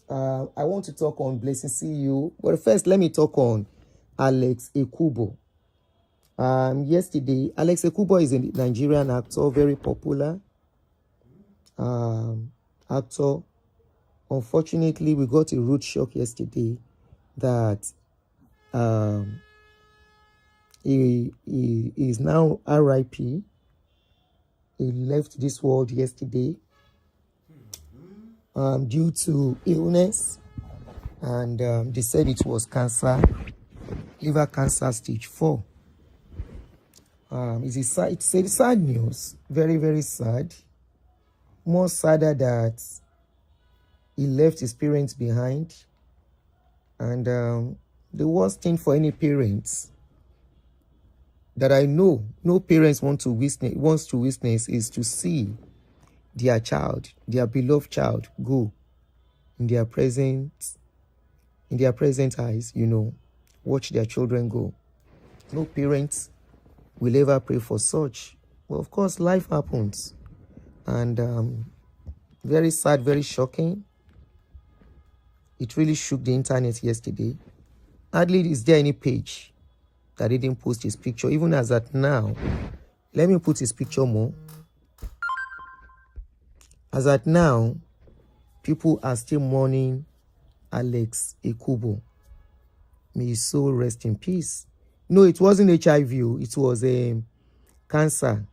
I want to talk on Blessing CEO, but first let me talk on Alex Ekubo. Yesterday, Alex Ekubo is a Nigerian actor, very popular actor. Unfortunately, we got a rude shock yesterday that he is now RIP. He left this world yesterday due to illness, and they said it was cancer, liver cancer stage 4. It's a sad news, very, very sad. More sadder that he left his parents behind. And the worst thing for any parents that I know, no parents wants to witness is to see their child, their beloved child, go in their present eyes, watch their children go. No parents will ever pray for such. Well, of course, life happens. And very sad, very shocking. It really shook the internet yesterday. Hardly is there any page that didn't post his picture. Even as at now, let me put his picture more. As at now, people are still mourning Alex Ekubo. May his soul rest in peace. No, it wasn't HIV. It was cancer.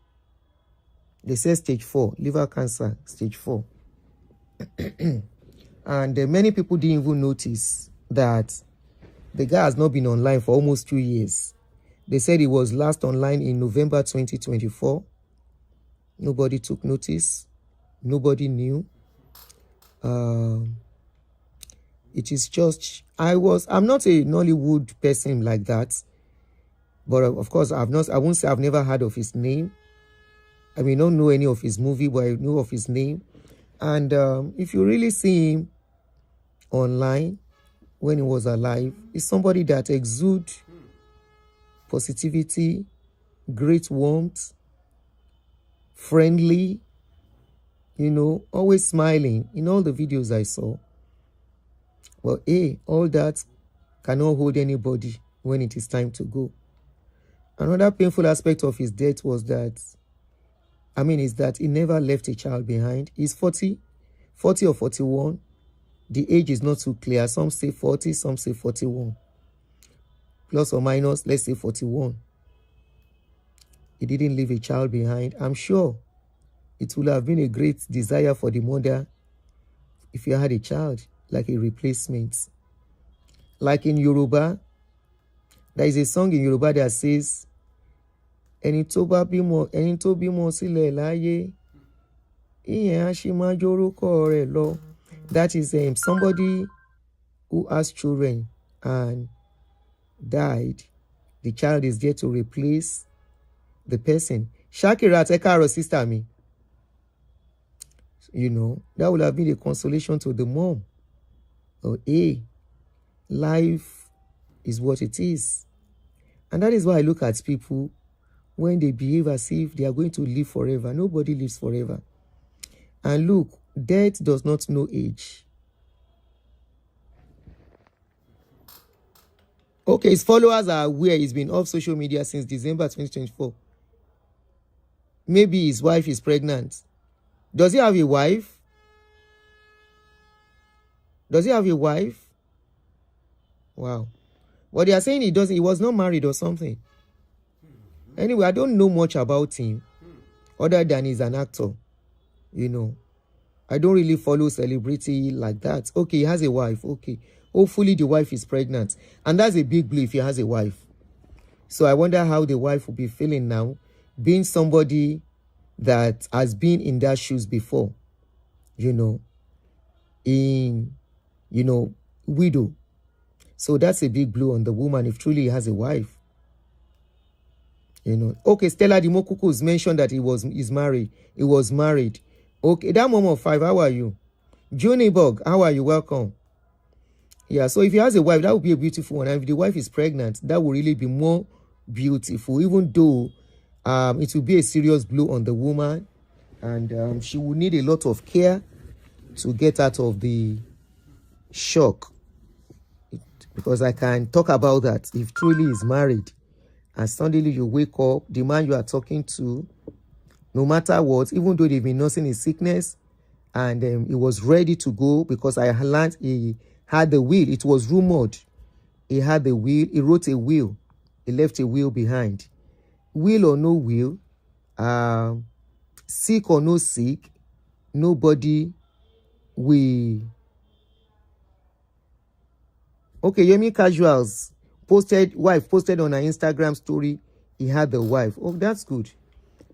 They said stage 4, liver cancer, stage 4. And many people didn't even notice that the guy has not been online for almost 2 years. They said he was last online in November 2024. Nobody took notice. Nobody knew. It is just, I'm not a Nollywood person like that. But of course, I won't say I've never heard of his name. I may not know any of his movie, but I know of his name. And if you really see him online when he was alive, he's somebody that exudes positivity, great warmth, friendly, always smiling in all the videos I saw. Well, all that cannot hold anybody when it is time to go. Another painful aspect of his death is that he never left a child behind. He's 40 or 41. The age is not too clear. Some say 40, some say 41. Plus or minus, let's say 41. He didn't leave a child behind. I'm sure it would have been a great desire for the mother if you had a child, like a replacement. Like in Yoruba, there is a song in Yoruba that says, ẹni tó bímọ sílẹ̀ láyé, ìyẹn á ṣì máa jórúkọ rẹ̀ lọ. That is somebody who has children and died. The child is there to replace the person. Shakira, take care of sister me. That would have been a consolation to the mom. Life is what it is. And that is why I look at people when they behave as if they are going to live forever. Nobody lives forever. And look, death does not know age. Okay, his followers are aware he's been off social media since December 2024. Maybe his wife is pregnant. Does he have a wife? Wow. What they are saying, he was not married or something. Anyway, I don't know much about him other than he's an actor. I don't really follow celebrity like that. Okay, he has a wife. Okay. Hopefully the wife is pregnant. And that's a big blow if he has a wife. So I wonder how the wife will be feeling now, being somebody that has been in their shoes before. Widow. So that's a big blow on the woman if truly he has a wife. Okay, Stella Dimokuku's mentioned that he was married. He was married. Okay, that mom of 5, how are you? Junibog, how are you? Welcome. Yeah, so if he has a wife, that would be a beautiful one. And if the wife is pregnant, that will really be more beautiful, even though it will be a serious blow on the woman. And she will need a lot of care to get out of the shock, because I can talk about that. If truly is married and suddenly you wake up, the man you are talking to, no matter what, even though they've been nursing his sickness, and he was ready to go, because I learned he had the will. It was rumored he had the will. He wrote a will. He left a will behind. Will or no will, sick or no sick, nobody will. Okay, Yemi Casuals wife posted on her Instagram story, he had the wife. Oh, that's good.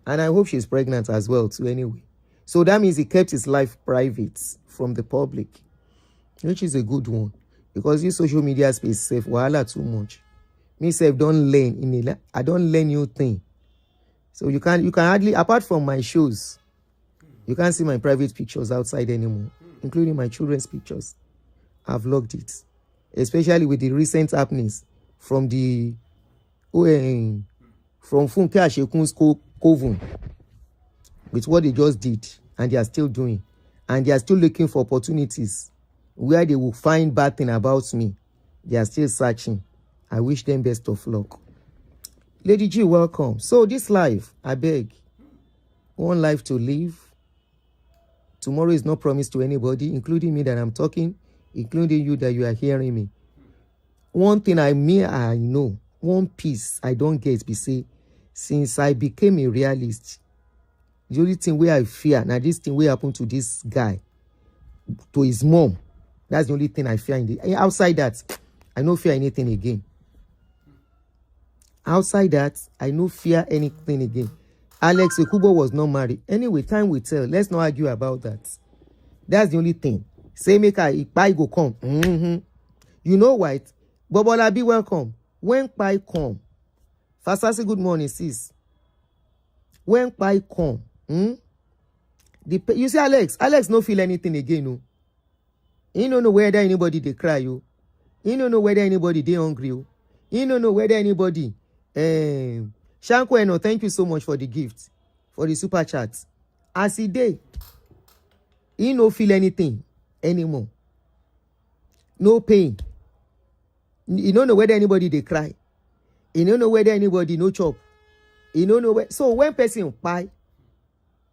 And I hope she's pregnant as well too anyway. So that means he kept his life private from the public, which is a good one. Because this social media space safe, wahala too much. Me self don't learn I don't learn new thing. So you can hardly, apart from my shows, you can't see my private pictures outside anymore, including my children's pictures. I've logged it. Especially with the recent happenings from the from Funke Ashekun's coven, with what they just did, and they are still doing, and they are still looking for opportunities where they will find bad thing about me. They are still searching. I wish them best of luck. Lady G, welcome. So this life, I beg, one life to live. Tomorrow is not promised to anybody, including me that I'm talking, including you that you are hearing me. One thing I know, one piece I don't get, be say, since I became a realist, the only thing where I fear, now this thing will happen to this guy, to his mom, that's the only thing I fear. Outside that, I don't fear anything again. Outside that, I don't fear anything again. Alex Ekubo was not married. Anyway, time will tell. Let's not argue about that. That's the only thing. Say make I go come. You know what? Bobola, be welcome. When Pai come, Fasasi, good morning, sis. When Pai come, you see Alex no feel anything again, no. He don't know whether anybody they cry, you. He don't know whether anybody they hungry, you. He don't know whether anybody. Shanko Eno, thank you so much for the gift, for the super chat. As he day, he no feel anything anymore. No pain. You don't know whether anybody they cry. You don't know whether anybody no chop. You don't know where. So when person buy,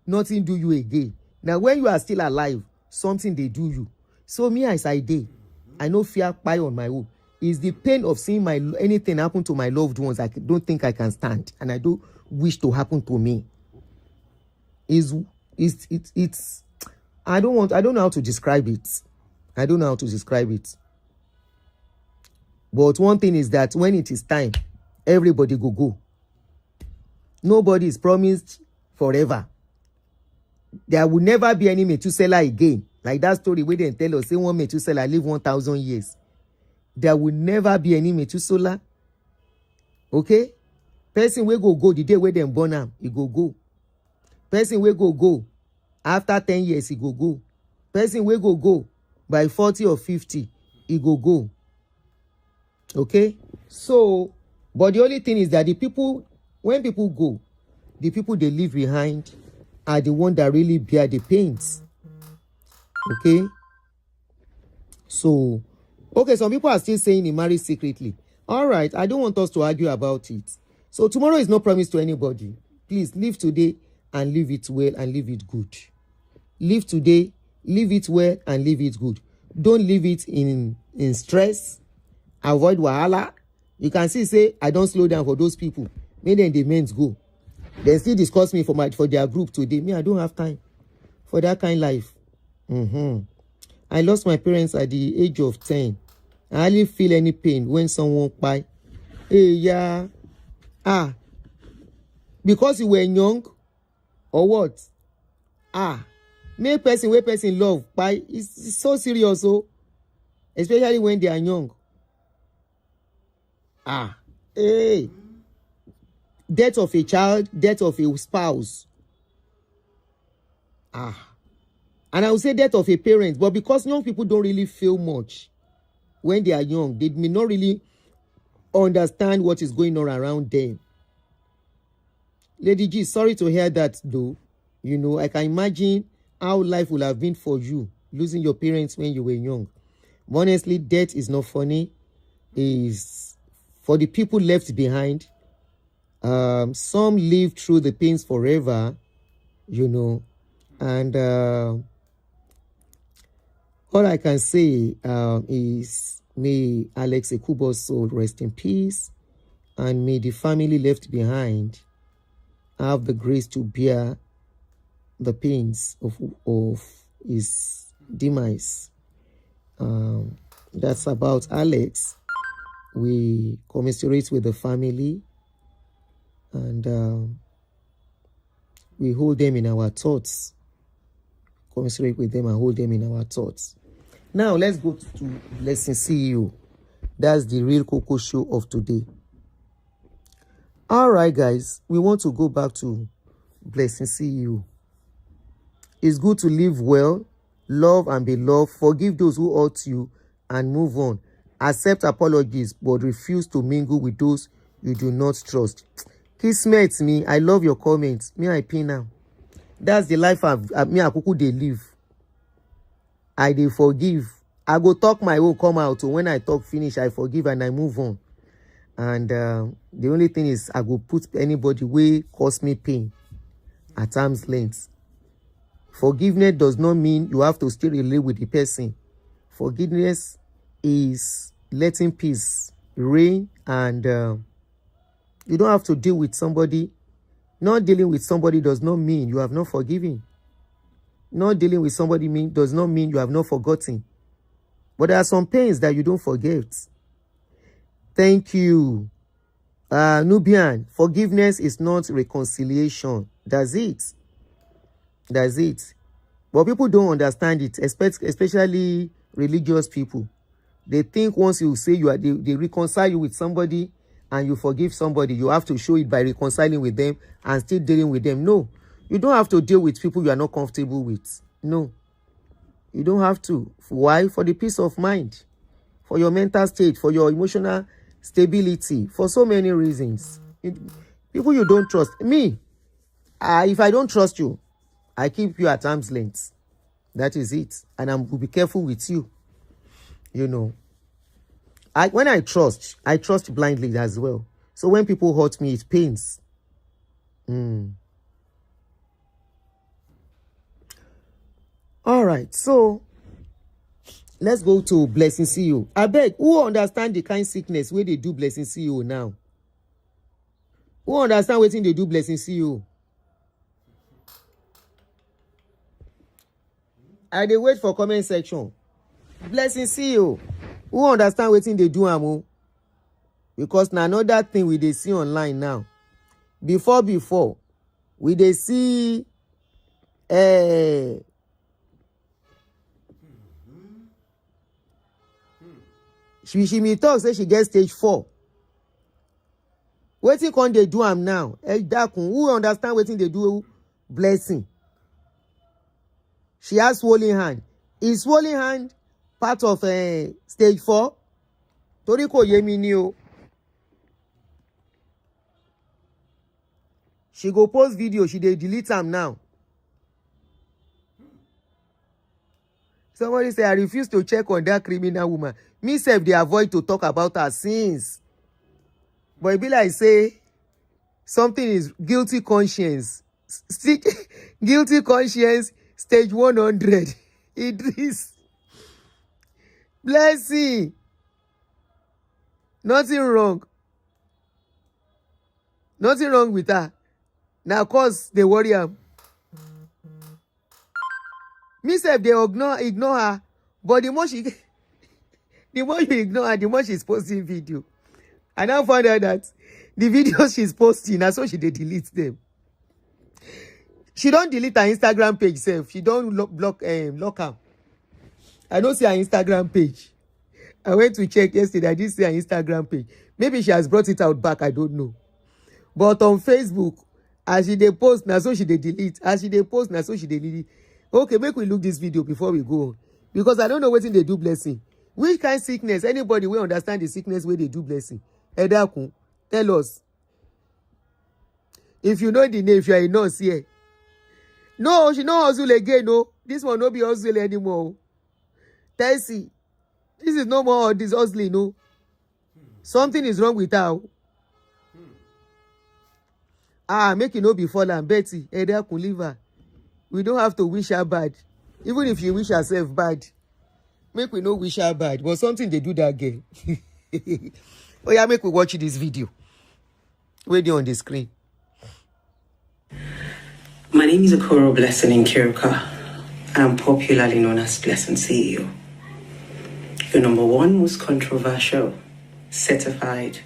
nothing do you again. Now when you are still alive, something they do you. So me as I day, I no fear buy on my own. It's the pain of seeing anything happen to my loved ones. I don't think I can stand, and I don't wish to happen to me. It's I don't know how to describe it. I don't know how to describe it. But one thing is that when it is time, everybody go. Nobody is promised forever. There will never be any Methuselah again. Like that story where they tell us, say one Methuselah live 1,000 years. There will never be any Methuselah. Okay? Person will go the day where they born him, he go. Person will go after 10 years, he go. Person will go by 40 or 50, he go. Okay? So, but the only thing is that the people, when people go, the people they leave behind are the ones that really bear the pains. Okay? So, okay, some people are still saying he married secretly. All right, I don't want us to argue about it. So tomorrow is no promise to anybody. Please live today and live it well and live it good. Live today, live it well and live it good. Don't live it in stress. Avoid wahala. You can see, say, I don't slow down for those people. Maybe then the men go. They still discuss me for their group today. Me, I don't have time for that kind of life. I lost my parents at the age of 10. I hardly feel any pain when someone buy. Hey, yeah. Because you were young, or what? Make person where person love buy. It's so serious, so especially when they are young. Hey. Death of a child, death of a spouse. And I would say death of a parent, but because young people don't really feel much when they are young, they may not really understand what is going on around them. Lady G, sorry to hear that though. You know, I can imagine how life would have been for you, losing your parents when you were young. Honestly, death is not funny. Is for the people left behind. Some live through the pains forever, you know, and all I can say is may Alex Ekubo's soul rest in peace, and may the family left behind have the grace to bear the pains of his demise. That's about Alex. We commiserate with the family, and we hold them in our thoughts. Commiserate with them and hold them in our thoughts. Now let's go to Blessing CEO. That's the real Coco show of today. All right, guys, we want to go back to Blessing CEO. It's good to live well, love and be loved, forgive those who hurt you, and move on. Accept apologies, but refuse to mingle with those you do not trust. Kismet me, I love your comments. Me, I pay now. That's the life me akuku dey live. I dey forgive. I go talk my own come out. So when I talk finish, I forgive and I move on. And the only thing is I go put anybody wey cause me pain at arm's length. Forgiveness does not mean you have to still relate with the person. Forgiveness is letting peace reign, and you don't have to deal with somebody. Not dealing with somebody does not mean you have not forgiven. Not dealing with somebody does not mean you have not forgotten. But there are some pains that you don't forget. Thank you. Nubian, forgiveness is not reconciliation. That's it. That's it. But people don't understand it, especially religious people. They think once you say they reconcile you with somebody and you forgive somebody, you have to show it by reconciling with them and still dealing with them. No, you don't have to deal with people you are not comfortable with. No, you don't have to. Why? For the peace of mind, for your mental state, for your emotional stability, for so many reasons. People you don't trust. Me, if I don't trust you, I keep you at arm's length. That is it. And I will be careful with you. You know. When I trust blindly as well. So when people hurt me, it pains. All right, so let's go to Blessing CEO. I beg, who understand the kind sickness where they do Blessing CEO now? Who understand what they do Blessing CEO? I dey wait for comment section. Blessing CEO. Who understand wetin they do amo? Because na another thing we dey see online now. Before we dey see she me talk say she get stage 4. Wetin con dey do am now? Who understand wetin they do Blessing? She has swollen hand. Is swollen hand part of stage 4? Torí kò yé mi ni o. She go post video, she dey delete am now. Somebody say, I refuse to check on that criminal woman. Me sef dey avoid to talk about her sins. But it be like say something is guilty conscience. Guilty conscience stage 100. Idris. Blessing. Nothing wrong. Nothing wrong with her. Now cause they worry am. Me sef they ignore her. But the more you ignore her, the more she's posting video. I now found out that the videos she's posting, that's so she dey delete them. She don't delete her Instagram page self. She don't lock her. I don't see her Instagram page. I went to check yesterday. I didn't see her Instagram page. Maybe she has brought it out back. I don't know. But on Facebook, as she dey post, now so she dey delete. As she dey post, now so she dey delete. Okay, make we look this video before we go on. Because I don't know what they do Blessing. Which kind of sickness? Anybody will understand the sickness where they do Blessing? Edakun, tell us. If you know the name, if you are a nurse here. No, she no hustle again, no. This one no be hustle anymore. Tessie. This is no more this hustling, no. Something is wrong with her. Make it no be fallen. Betty, Eda could leave her. We don't have to wish her bad. Even if you wish herself bad, make we no wish her bad. But something they do that girl. Oh yeah, make we watch this video. Waiting on the screen. My name is Ekubo Blessing Nkiruka. I'm popularly known as Blessing CEO. Your number one most controversial, certified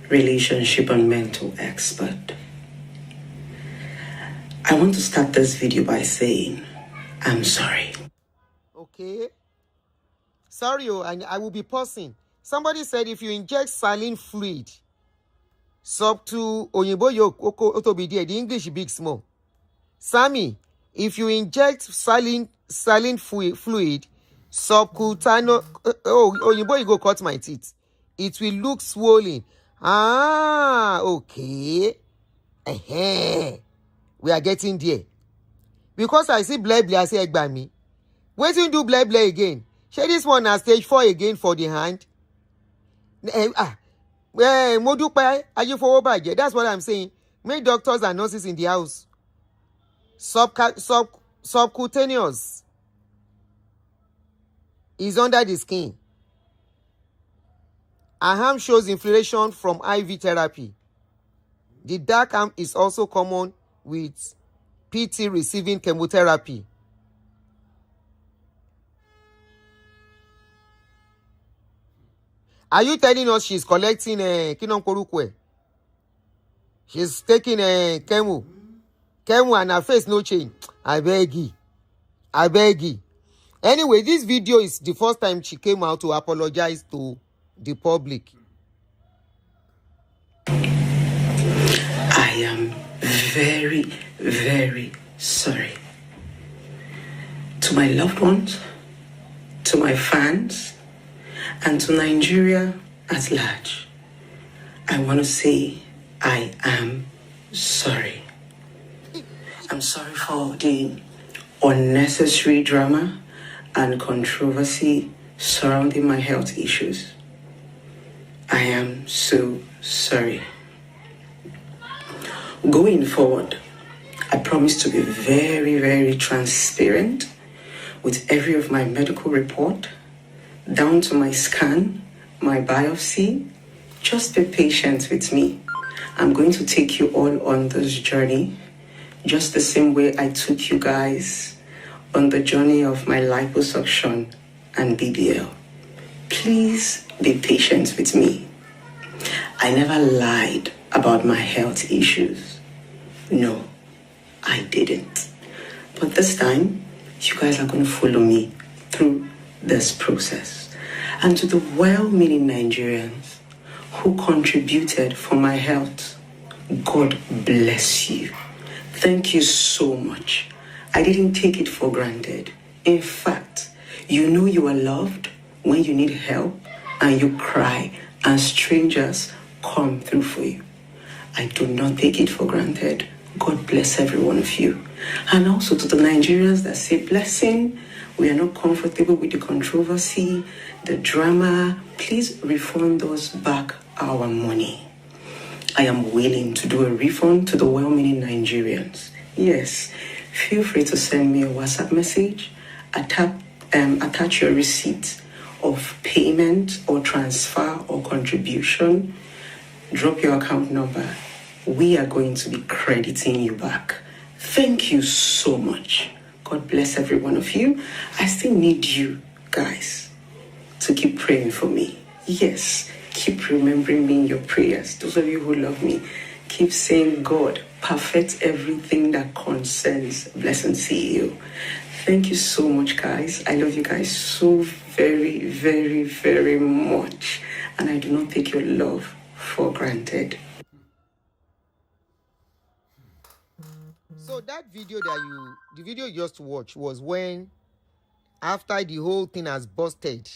relationship and mental expert. I want to start this video by saying, I'm sorry. Okay. Sorry, I will be pausing. Somebody said if you inject saline fluid, sub to Oyinbo Otobidi, the English big small. Sammy, if you inject saline fluid, subcutaneous, Oyinbo, you go cut my teeth. It will look swollen. Okay. We are getting there. Because I see bleh, I say egg by me. Wait till you do bleh again. Share this one at stage 4 again for the hand. That's what I'm saying. Make doctors and nurses in the house. Subcutaneous is under the skin. Arm shows inflammation from IV therapy. The dark arm is also common with PT receiving chemotherapy. Are you telling us she's collecting Kinon Korukwe? She's taking chemo and her face no change. I beg you. Anyway, this video is the first time she came out to apologize to the public. I am very, very sorry. To my loved ones, to my fans, and to Nigeria at large, I want to say I am sorry. I'm sorry for the unnecessary drama and controversy surrounding my health issues. I am so sorry. Going forward, I promise to be very, very transparent with every of my medical report, down to my scan, my biopsy. Just be patient with me. I'm going to take you all on this journey, just the same way I took you guys on the journey of my liposuction and BBL. Please be patient with me. I never lied about my health issues. No, I didn't. But this time, you guys are going to follow me through this process. And to the well-meaning Nigerians who contributed for my health, God bless you. Thank you so much. I didn't take it for granted. In fact, you know you are loved when you need help and you cry and strangers come through for you. I do not take it for granted. God bless every one of you. And also to the Nigerians that say, Blessing, we are not comfortable with the controversy, the drama. Please refund us back our money. I am willing to do a refund to the well-meaning Nigerians. Yes, feel free to send me a WhatsApp message. Attach your receipt of payment or transfer or contribution. Drop your account number. We are going to be crediting you back. Thank you so much. God bless every one of you. I still need you guys to keep praying for me. Yes, keep remembering me in your prayers. Those of you who love me, keep saying, God, perfect everything that concerns Blessing CEO. Thank you so much, guys. I love you guys so very, very, very much. And I do not take your love for granted. So that video the video you just watched was when, after the whole thing has busted,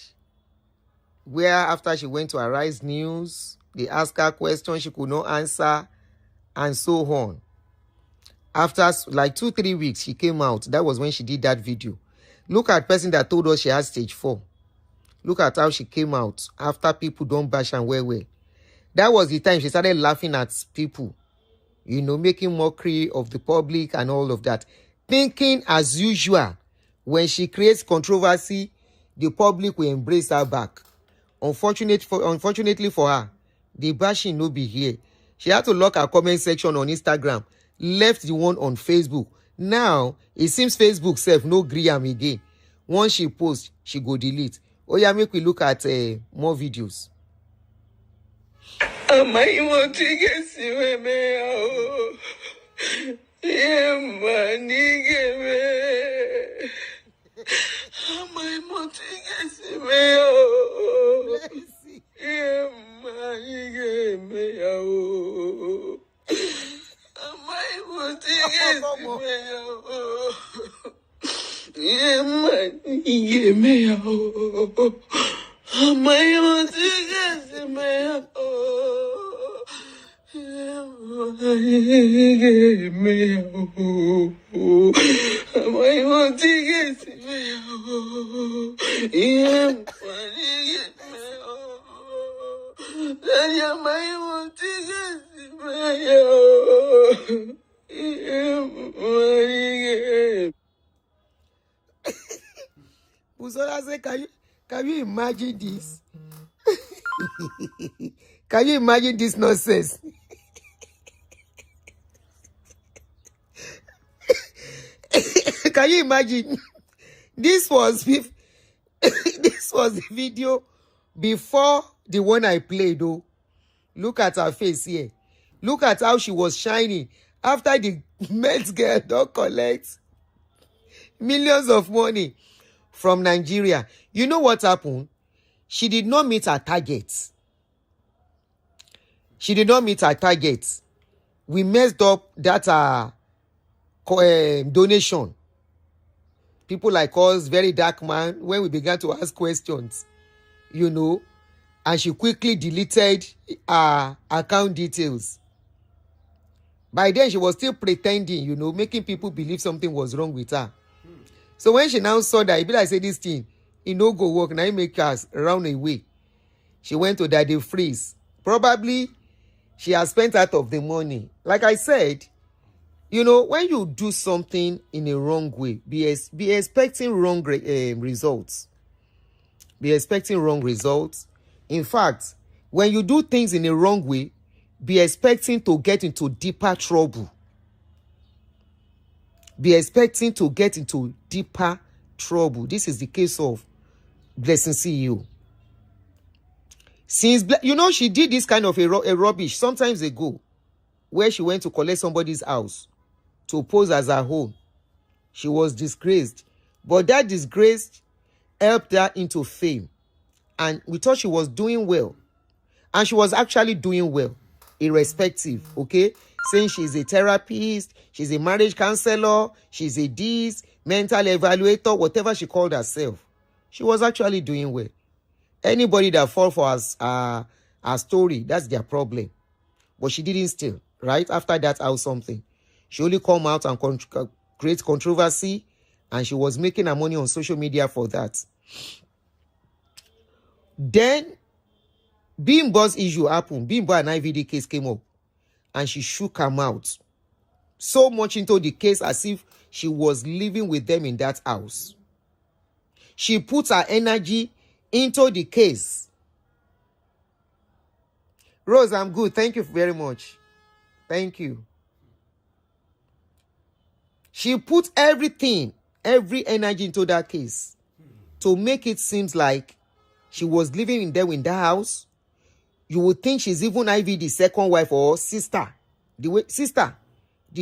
where after she went to Arise News, they asked her questions she could not answer, and so on. After like 2-3 weeks, she came out. That was when she did that video. Look at the person that told us she had stage 4. Look at how she came out after people don't bash and well. That was the time she started laughing at people, you know, making mockery of the public and all of that. Thinking, as usual, when she creates controversy, the public will embrace her back. Unfortunately for her, the bashing no be here. She had to lock her comment section on Instagram, left the one on Facebook. Now, it seems Facebook self no gree am again. Once she posts, she go delete. Oh yeah, make we look at more videos. Am I want to get yeah, money give me. Am I want to get yeah, money give me. Am I want to get yeah, money give me. Am I want to get Busola say, can you imagine this? Can you imagine this nonsense? Can you imagine? This was the video before the one I played, though. Look at her face here. Look at how she was shining after the Met girl don't collect millions of money from Nigeria. You know what happened? She did not meet her target. She did not meet her target. We messed up that donation. People like us, very dark man, when we began to ask questions, you know, and she quickly deleted her account details. By then, she was still pretending, you know, making people believe something was wrong with her. So when she now saw that, it be like, say, this thing, it no go work, now it make us run away. She went to Daddy Freeze. Probably, she has spent out of the money. Like I said, you know, when you do something in a wrong way, be expecting wrong results. Be expecting wrong results. In fact, when you do things in a wrong way, be expecting to get into deeper trouble. Be expecting to get into deeper trouble. This is the case of Blessing CEO. Since, you know, she did this kind of a rubbish sometimes ago, where she went to collect somebody's house to pose as her home. She was disgraced. But that disgrace helped her into fame. And we thought she was doing well. And she was actually doing well, irrespective, okay? Saying she's a therapist, she's a marriage counselor, she's a this, mental evaluator, whatever she called herself. She was actually doing well. Anybody that fall for her story, that's their problem. But she didn't steal, right? After that, out something. She only come out and create controversy, and she was making her money on social media for that. Then, Bimbo's issue happened. Bimbo and IVD case came up, and she shook her mouth so much into the case as if she was living with them in that house. She put her energy into the case. Rose, I'm good. Thank you very much. Thank you. She put everything, every energy into that case to make it seem like she was living in there in that house. You would think she's even IVD's second wife or sister. The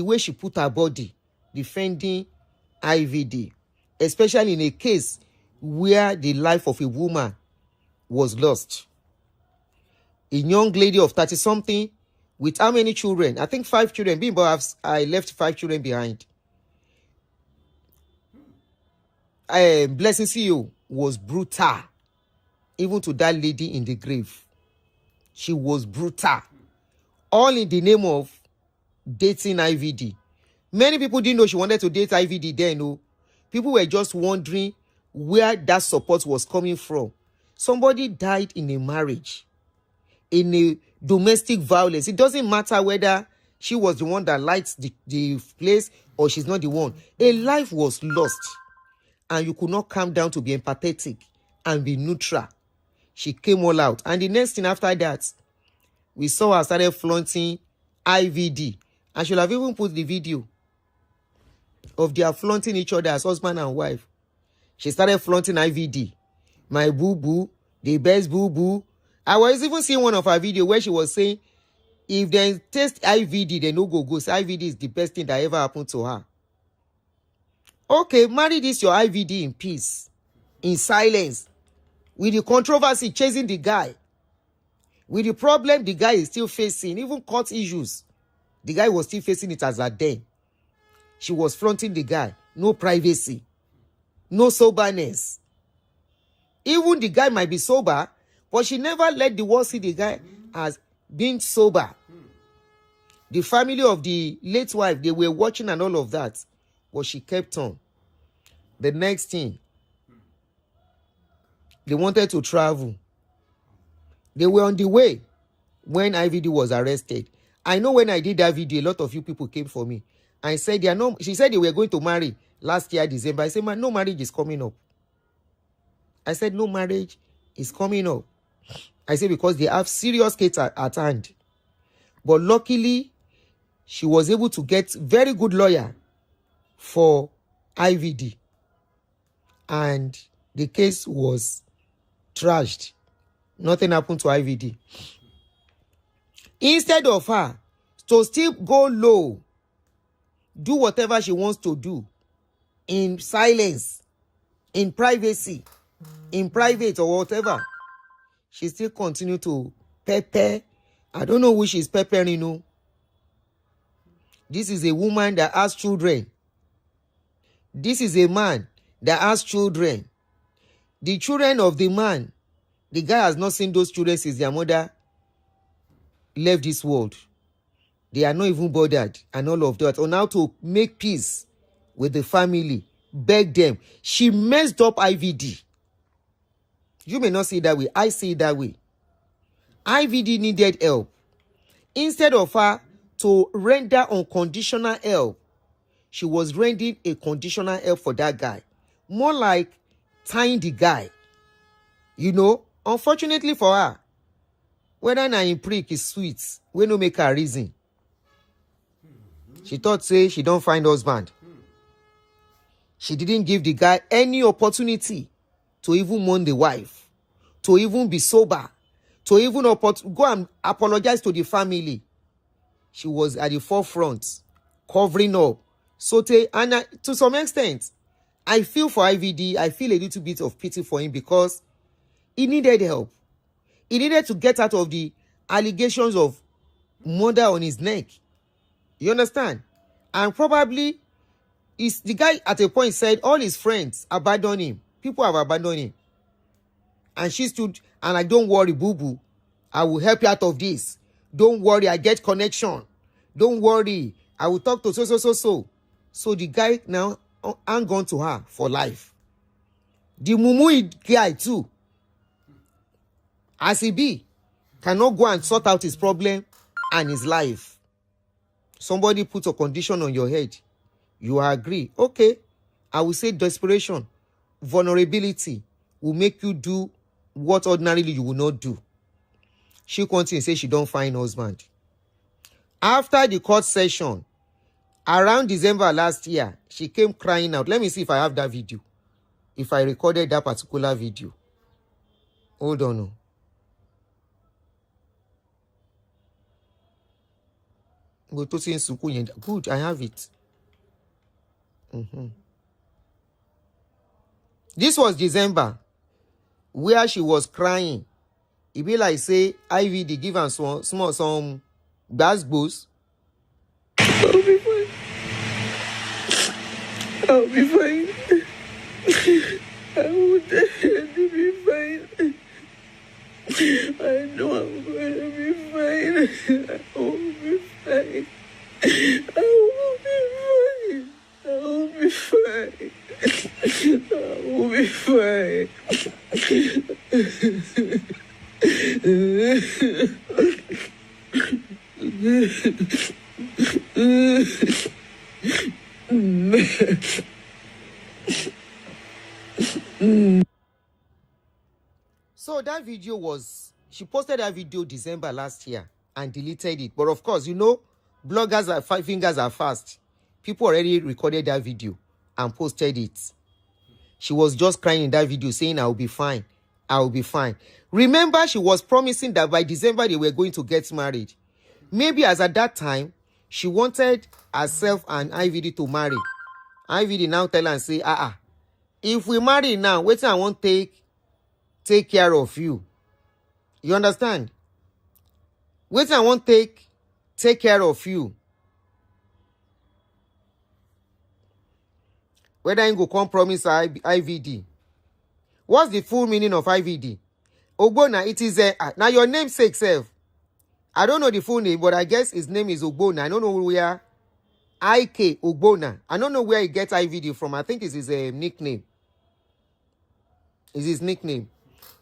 way she put her body defending IVD, especially in a case where the life of a woman was lost. A young lady of 30-something with how many children? I think 5 children. I left 5 children behind. Blessing CEO was brutal, even to that lady in the grave. She was brutal. All in the name of dating IVD. Many people didn't know she wanted to date IVD then. No. People were just wondering where that support was coming from. Somebody died in a marriage, in a domestic violence. It doesn't matter whether she was the one that lights the place or she's not the one. A life was lost, and you could not calm down to be empathetic and be neutral. She came all out. And the next thing after that, we saw her started flaunting IVD. I should have even put the video of their flaunting each other as husband and wife. She started flaunting IVD. My boo-boo, the best boo-boo. I was even seeing one of her video where she was saying, if they test IVD, they no go. So IVD is the best thing that ever happened to her. Okay, marry this your IVD in peace, in silence, with the controversy chasing the guy, with the problem the guy is still facing, even court issues. The guy was still facing it as at then. She was flaunting the guy. No privacy. No soberness. Even the guy might be sober, but she never let the world see the guy as being sober. The family of the late wife, they were watching and all of that. But she kept on. The next thing, they wanted to travel. They were on the way when IVD was arrested. I know when I did that video, a lot of you people came for me. I said, she said they were going to marry last year, December. I said, man, no marriage is coming up. I said, no marriage is coming up. I said, because they have serious case at hand. But luckily, she was able to get very good lawyer for IVD. And the case was trashed. Nothing happened to IVD. Instead of her to still go low, do whatever she wants to do in silence, in privacy, in private or whatever, she still continue to pepper. I don't know who she's peppering, you know. This is a woman that has children. This is a man that has children. The children of the man, the guy has not seen those children since their mother left this world. They are not even bothered and all of that. On how to make peace with the family, beg them. She messed up IVD. You may not see it that way. I see it that way. IVD needed help. Instead of her to render unconditional help, she was rendering a conditional help for that guy. More like tying the guy. You know, unfortunately for her, whether na in prick is sweet, we no make her reason. She thought, say, she don't find husband. She didn't give the guy any opportunity to even mourn the wife, to even be sober, to even go and apologize to the family. She was at the forefront, covering up. So and to some extent, I feel for IVD, I feel a little bit of pity for him because he needed help. He needed to get out of the allegations of murder on his neck. You understand? And probably the guy at a point said all his friends abandoned him. People have abandoned him. And she stood and like, don't worry, boo-boo. I will help you out of this. Don't worry, I get connection. Don't worry, I will talk to so. So the guy now hang on to her for life. The mumu guy too, as he be, cannot go and sort out his problem and his life. Somebody put a condition on your head. You agree. Okay. I will say desperation, vulnerability will make you do what ordinarily you will not do. She continues to say she don't find husband. After the court session, around December last year, she came crying out. Let me see if I have that video. If I recorded that particular video. Hold on. No. Good, I have it. This was December, where she was crying. It be like say IVD give her some boost. I'll be fine. I'll be fine. I will definitely be fine. I know I'm going to be fine. I will be fine. I will be fine. I will be fine. I will be fine. So that video was, she posted that video December last year and deleted it. But of course, you know, bloggers are five fingers are fast. People already recorded that video and posted it. She was just crying in that video saying, I'll be fine. I'll be fine. Remember, she was promising that by December they were going to get married. Maybe as at that time, she wanted herself and IVD to marry. IVD now tell her and say, if we marry now, wait till I won't take care of you. You understand? Wait till I won't take care of you. Whether I go come promise IVD. What's the full meaning of IVD? Ogbona, it is now your namesake self. I don't know the full name, but I guess his name is Ogbona. I don't know where IK Ogbona. I don't know where he gets IVD from. I think it's his nickname. It's his nickname.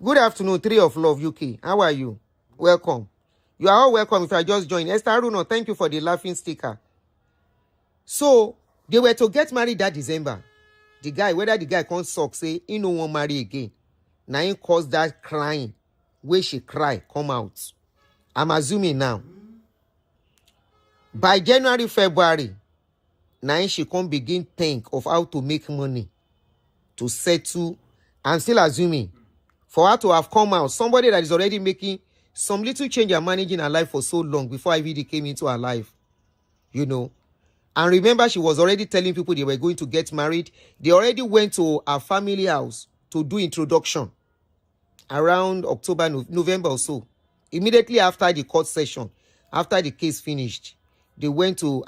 Good afternoon, 3 of Love UK. How are you? Welcome. You are all welcome if I just joined. Esther Aruno, thank you for the laughing sticker. So, they were to get married that December. The guy, whether the guy can't suck, say, he no want marry again. Now he caused that crying. Where she cry, come out. I'm assuming now. By January, February, now she can't begin think of how to make money to settle. I'm still assuming for her to have come out, somebody that is already making some little change and managing her life for so long before IVD came into her life. You know. And remember, she was already telling people they were going to get married. They already went to her family house to do introduction around October, November or so. Immediately after the court session, after the case finished, they went to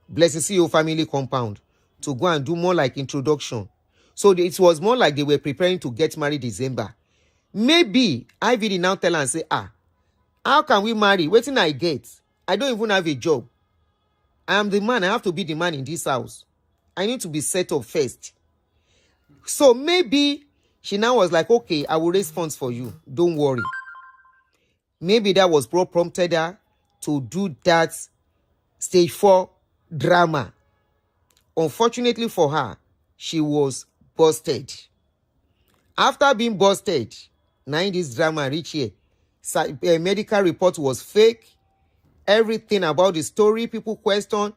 Blessing CEO family compound to go and do more like introduction. So it was more like they were preparing to get married December. Maybe IVD now tell her and say, how can we marry? What thing I get? I don't even have a job. I am the man. I have to be the man in this house. I need to be set up first. So maybe she now was like, okay, I will raise funds for you. Don't worry. Maybe that was what prompted her to do that stage 4 drama. Unfortunately for her, she was busted. After being busted, now in this drama reached here, a medical report was fake. Everything about the story, people questioned.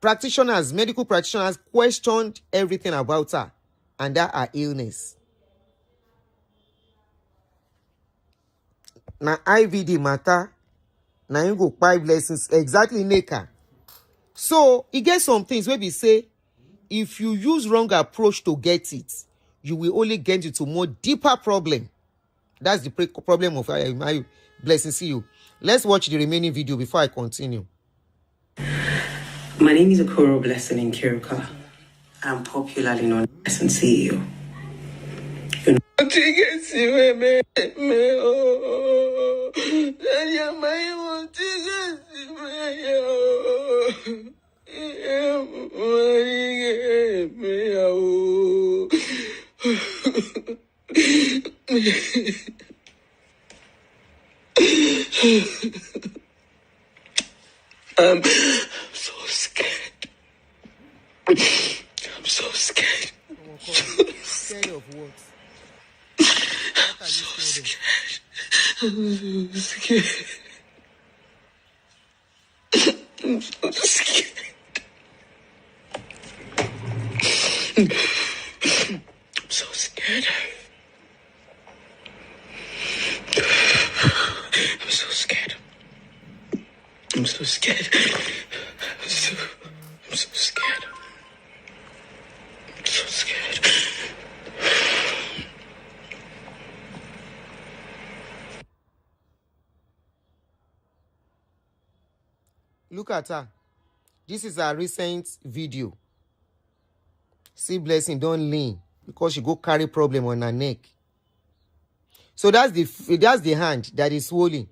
Practitioners, medical practitioners questioned everything about her and that her illness. Now IVD matter. Now you go 5 lessons exactly Neka. So it gets some things where we say, if you use wrong approach to get it, you will only get into more deeper problem. That's the problem of my blessing. See you. Let's watch the remaining video before I continue. My name is Ekubo Blessing Nkiruka. I'm popularly known as CEO. I'm so scared. I'm so scared. Scared of what? I'm so scared. I'm so scared. I'm so scared. I'm so scared. I'm so scared. I'm so scared. I'm so scared. I'm so scared. Look at her. This is a recent video. See Blessing don't lean because she go carry problem on her neck. So that's the hand that is swollen.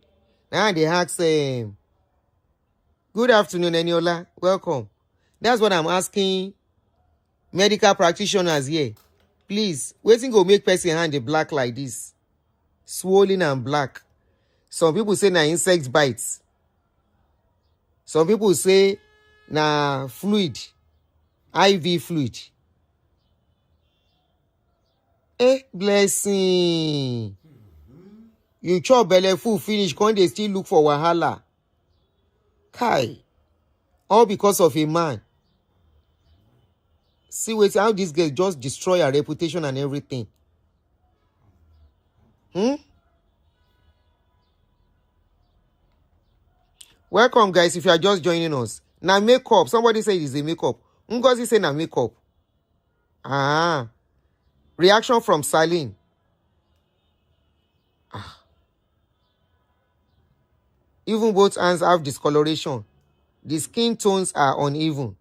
Now they ask, good afternoon, Eniola. Welcome. That's what I'm asking medical practitioners here. Please, waiting go make person hand the black like this. swollen and black. Some people say na insect bites. Some people say na fluid, IV fluid. Blessing. You chop belle full finish, can't they still look for wahala? Kai. All because of a man. See wait, how this girl just destroy her reputation and everything. Welcome, guys, if you are just joining us. Now makeup. Somebody say it's a makeup. Ngozi say na makeup. Reaction from Saline. Even both hands have discoloration. The skin tones are uneven.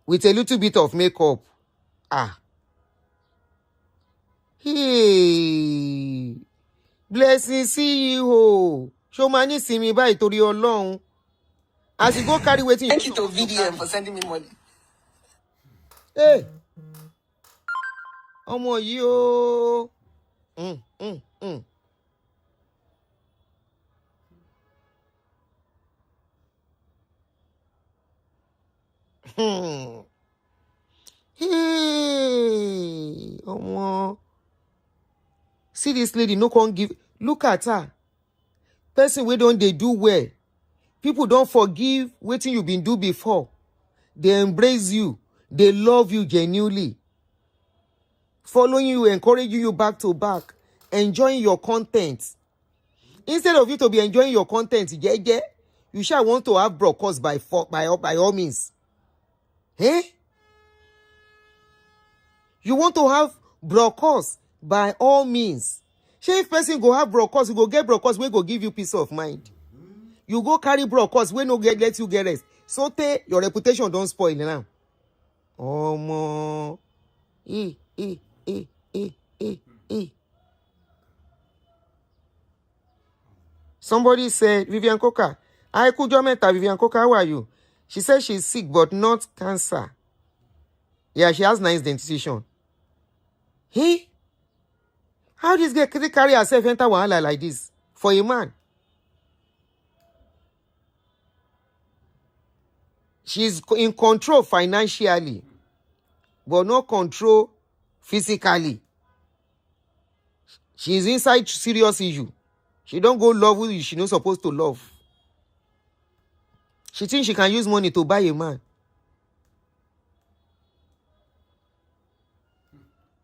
With a little bit of makeup. Hey. Blessing, see you. Show money, see me by to your long. As you go carry waiting. Thank you to VDM for sending me money. Hey. Omo yo. Hey. Omo. See this lady, no can give. Look at her. Person we don't they do well. People don't forgive what you been do before. They embrace you. They love you genuinely. Following you, encouraging you back to back. Enjoying your content. Instead of you to be enjoying your content, you shall want to have broadcast by all means. You want to have broadcast by all means. If person go have broadcast, you go get broadcast, we go give you peace of mind. You go carry broadcast, we no get let you get rest. So your reputation don't spoil now. Omo. Somebody said, Vivian Coca. I could Vivian Coca, how are you? She said she's sick, but not cancer. Yeah, she has nice dentition. How this girl carry herself enter wahala like this? For a man. She's in control financially, but not control physically. She's inside serious issue. She don't go love who she not supposed to love. She thinks she can use money to buy a man.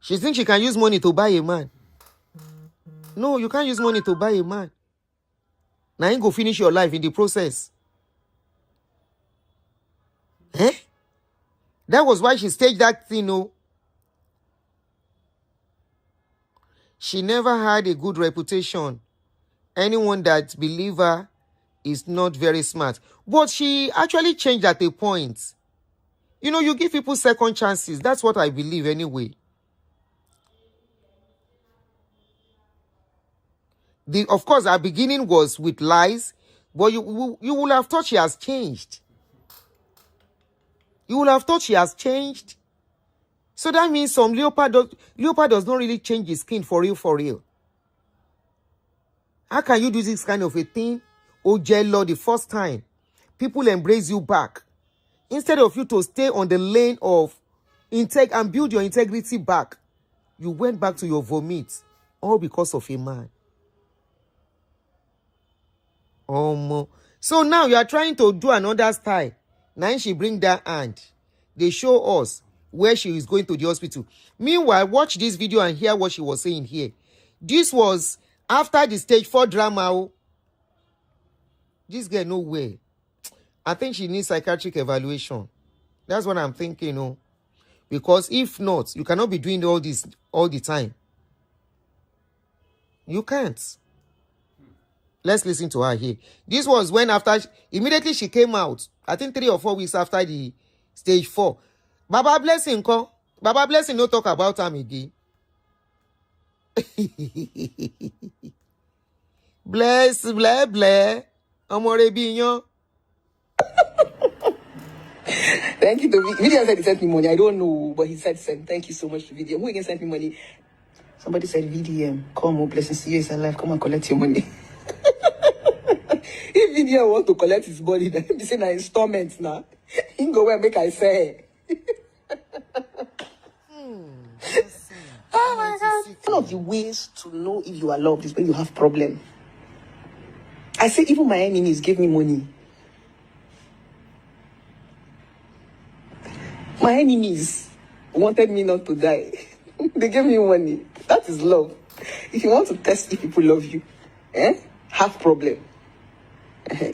She thinks she can use money to buy a man. No, you can't use money to buy a man. Now you go finish your life in the process. That was why she staged that thing, no. She never had a good reputation. Anyone that believes her is not very smart. But she actually changed at a point. You know, you give people second chances. That's what I believe anyway. Of course, her beginning was with lies, but you will have thought she has changed. You will have thought she has changed. So that means some leopard does not really change his skin for real. How can you do this kind of a thing? Oh, Jello, the first time. People embrace you back. Instead of you to stay on the lane of and build your integrity back, you went back to your vomit. All because of a man. So now you are trying to do another style. Now she bring that hand. They show us where she is going to the hospital. Meanwhile, watch this video and hear what she was saying here. This was after the stage 4 drama. This girl no way. I think she needs psychiatric evaluation. That's what I'm thinking, Because if not, you cannot be doing all this all the time. You can't. Let's listen to her here. This was when immediately she came out. I think 3 or 4 weeks after the stage 4. Baba Blessing, Baba Blessing no talk about him again. Bless. Amore Bignon. Thank you to Vidian said he sent me money. I don't know, but he said send. Thank you so much to Vidian. Who again sent me money? Somebody said, VDM, come, more blessings to you is alive. Come and collect your money. If VDM want to collect his money, then he say na installments now. He go where make I say. Oh my God. One of the ways to know if you are loved is when you have problem. I say even my enemies give me money. My enemies wanted me not to die. They gave me money. That is love. If you want to test if people love you, have problem.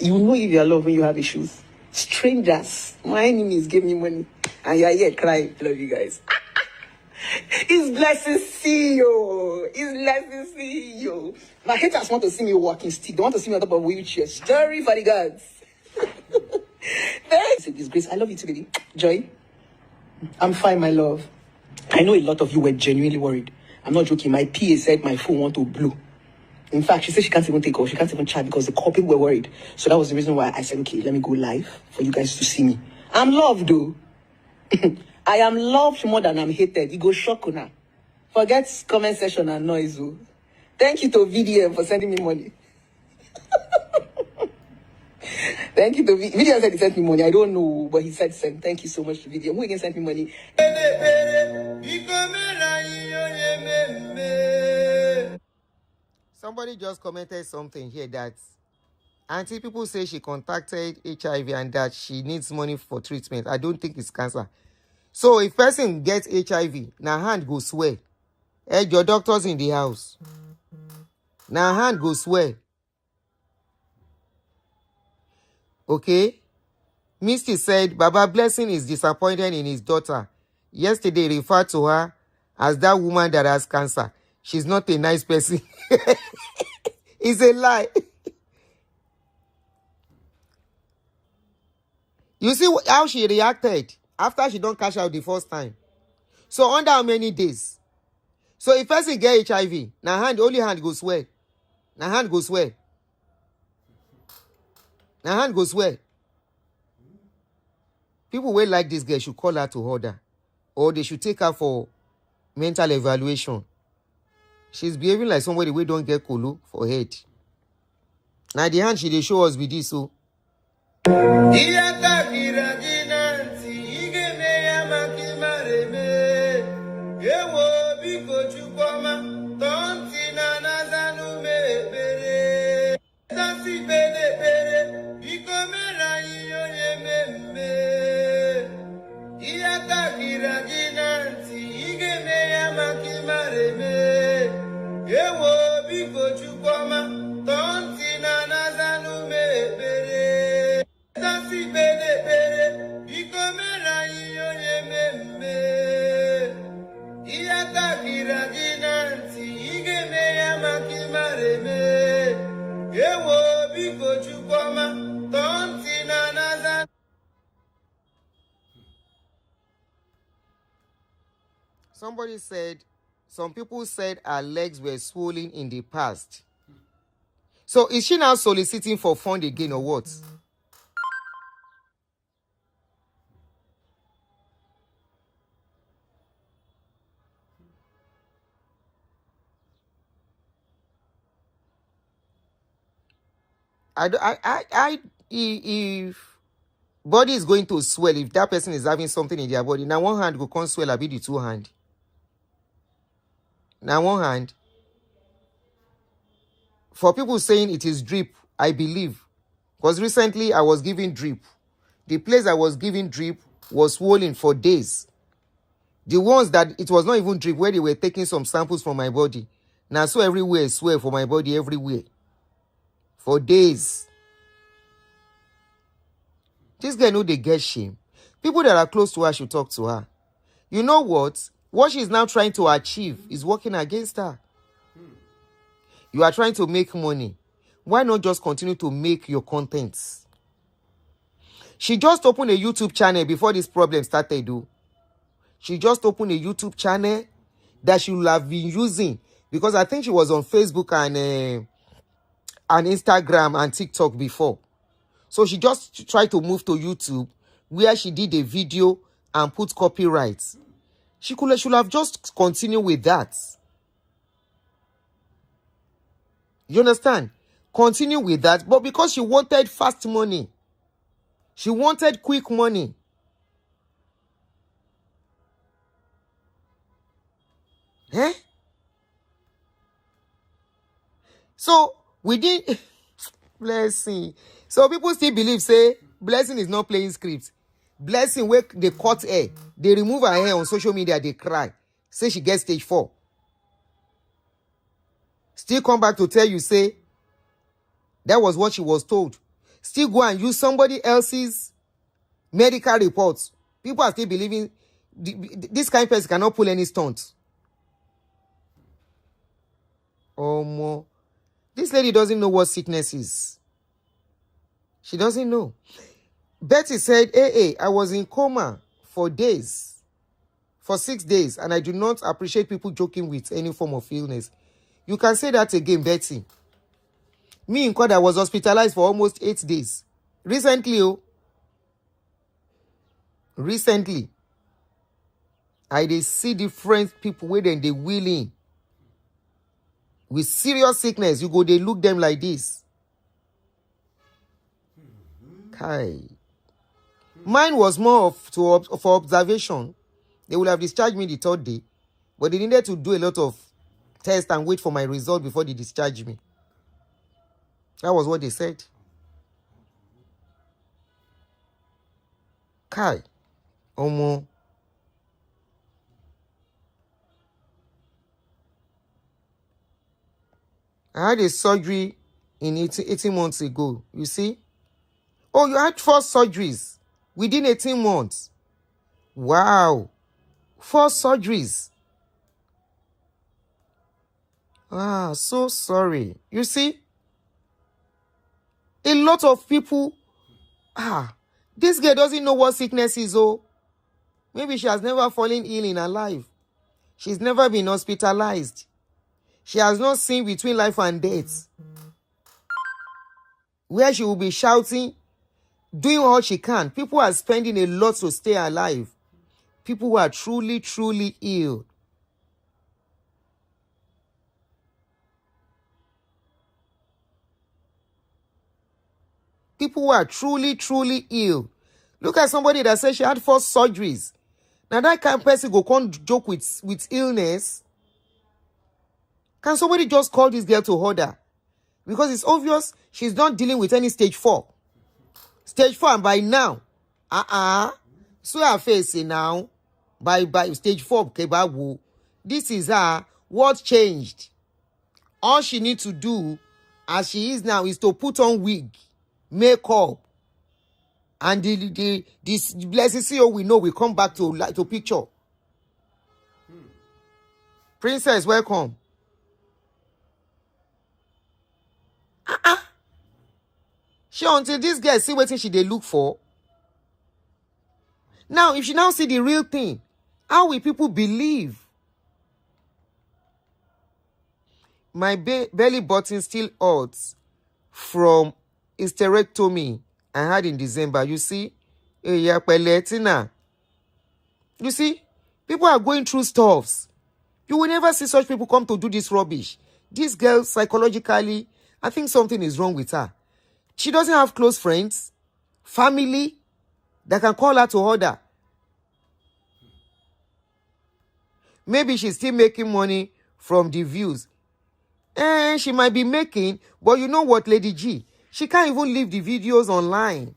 You know if you are loved when you have issues. Strangers, my enemies gave me money. And you are here crying. Love you guys. It's blessed to see you. It's blessed to see you. My haters want to see me walking stick. They want to see me on top of a wheelchair. Story for the gods. Thanks. It's grace. I love you too, baby. Joy. I'm fine, my love. I know a lot of you were genuinely worried. I'm not joking. My PA said my phone want to blow. In fact, she said she can't even take off. She can't even chat because the people were worried. So that was the reason why I said, okay, let me go live for you guys to see me. I'm loved, though. I am loved more than I'm hated. You go shock now. Forget comment section and noise. Oh. Thank you to VDM for sending me money. Thank you to VDM said he sent me money. I don't know, but he said send. Thank you so much to VDM. Who again sent me money? Somebody just commented something here that auntie people say she contacted HIV and that she needs money for treatment. I don't think it's cancer. So if person gets HIV, now hand go swell. Hey, your doctors in the house. Now hand go swell. Okay? Misty said, Baba Blessing is disappointed in his daughter. Yesterday referred to her as that woman that has cancer. She's not a nice person. It's a lie. You see how she reacted after she don't cash out the first time. So under how many days? So if person get HIV, now hand only hand goes well. Now hand goes well. Now hand goes well. People will like this girl should call her to order, or they should take her for mental evaluation. She's behaving like somebody we don't get kolo for head. Now the hand she dey show us with this so. Somebody said, some people said her legs were swollen in the past. So is she now soliciting for fund again or what? If body is going to swell, if that person is having something in their body, now one hand go come swell, I be the two hand. Now one hand. For people saying it is drip, I believe. Because recently I was giving drip. The place I was giving drip was swollen for days. The ones that it was not even drip, where they were taking some samples from my body. Now so everywhere swell for my body everywhere. For days. This girl know they get shame. People that are close to her should talk to her. You know what? What she's now trying to achieve is working against her. You are trying to make money. Why not just continue to make your contents? She just opened a YouTube channel before this problem started, though. She just opened a YouTube channel that she will have been using because I think she was on Facebook and Instagram and TikTok before. So she just tried to move to YouTube where she did a video and put copyrights. She should have just continued with that. You understand? Continue with that. But because she wanted fast money, she wanted quick money. Eh? So we didn't Blessing. So people still believe, say, Blessing is not playing script. Blessing, where they cut hair, they remove her hair on social media, they cry. Say she gets stage 4. Still come back to tell you, say, that was what she was told. Still go and use somebody else's medical reports. People are still believing this kind of person cannot pull any stunt. Oh, more. This lady doesn't know what sickness is. She doesn't know. Betty said, hey, I was in coma for 6 days, and I do not appreciate people joking with any form of illness. You can say that again, Betty. Me in court, I was hospitalized for almost 8 days. Recently, I did see different people where they willing. With serious sickness, you go, they look them like this. Kai. Mine was more for observation. They would have discharged me the 3rd day, but they needed to do a lot of tests and wait for my result before they discharged me. That was what they said. Kai. Omo. I had a surgery in 18 months ago. You see? Oh, you had 4 surgeries within 18 months. Wow. 4 surgeries. Ah, so sorry. You see? A lot of people, this girl doesn't know what sickness is, oh. Maybe she has never fallen ill in her life. She's never been hospitalized. She has not seen between life and death, where she will be shouting, doing what she can. People are spending a lot to stay alive. People who are truly, truly ill. People who are truly, truly ill. Look at somebody that says she had 4 surgeries. Now that kind of person go can't joke with illness. Can somebody just call this girl to order? Because it's obvious she's not dealing with any stage 4. Stage 4, and by now, so her face now, by stage 4, this is her. What changed? All she needs to do, as she is now, is to put on wig, makeup, and this blessed CEO we know will come back to picture. Princess, welcome. She until this girl see what she they look for. Now, if she now see the real thing, how will people believe? My belly button still hurts from hysterectomy I had in December. You see? You see? People are going through stuffs. You will never see such people come to do this rubbish. This girl, psychologically, I think something is wrong with her. She doesn't have close friends, family that can call her to order. Maybe she's still making money from the views. And she might be making, but you know what, Lady G? She can't even leave the videos online.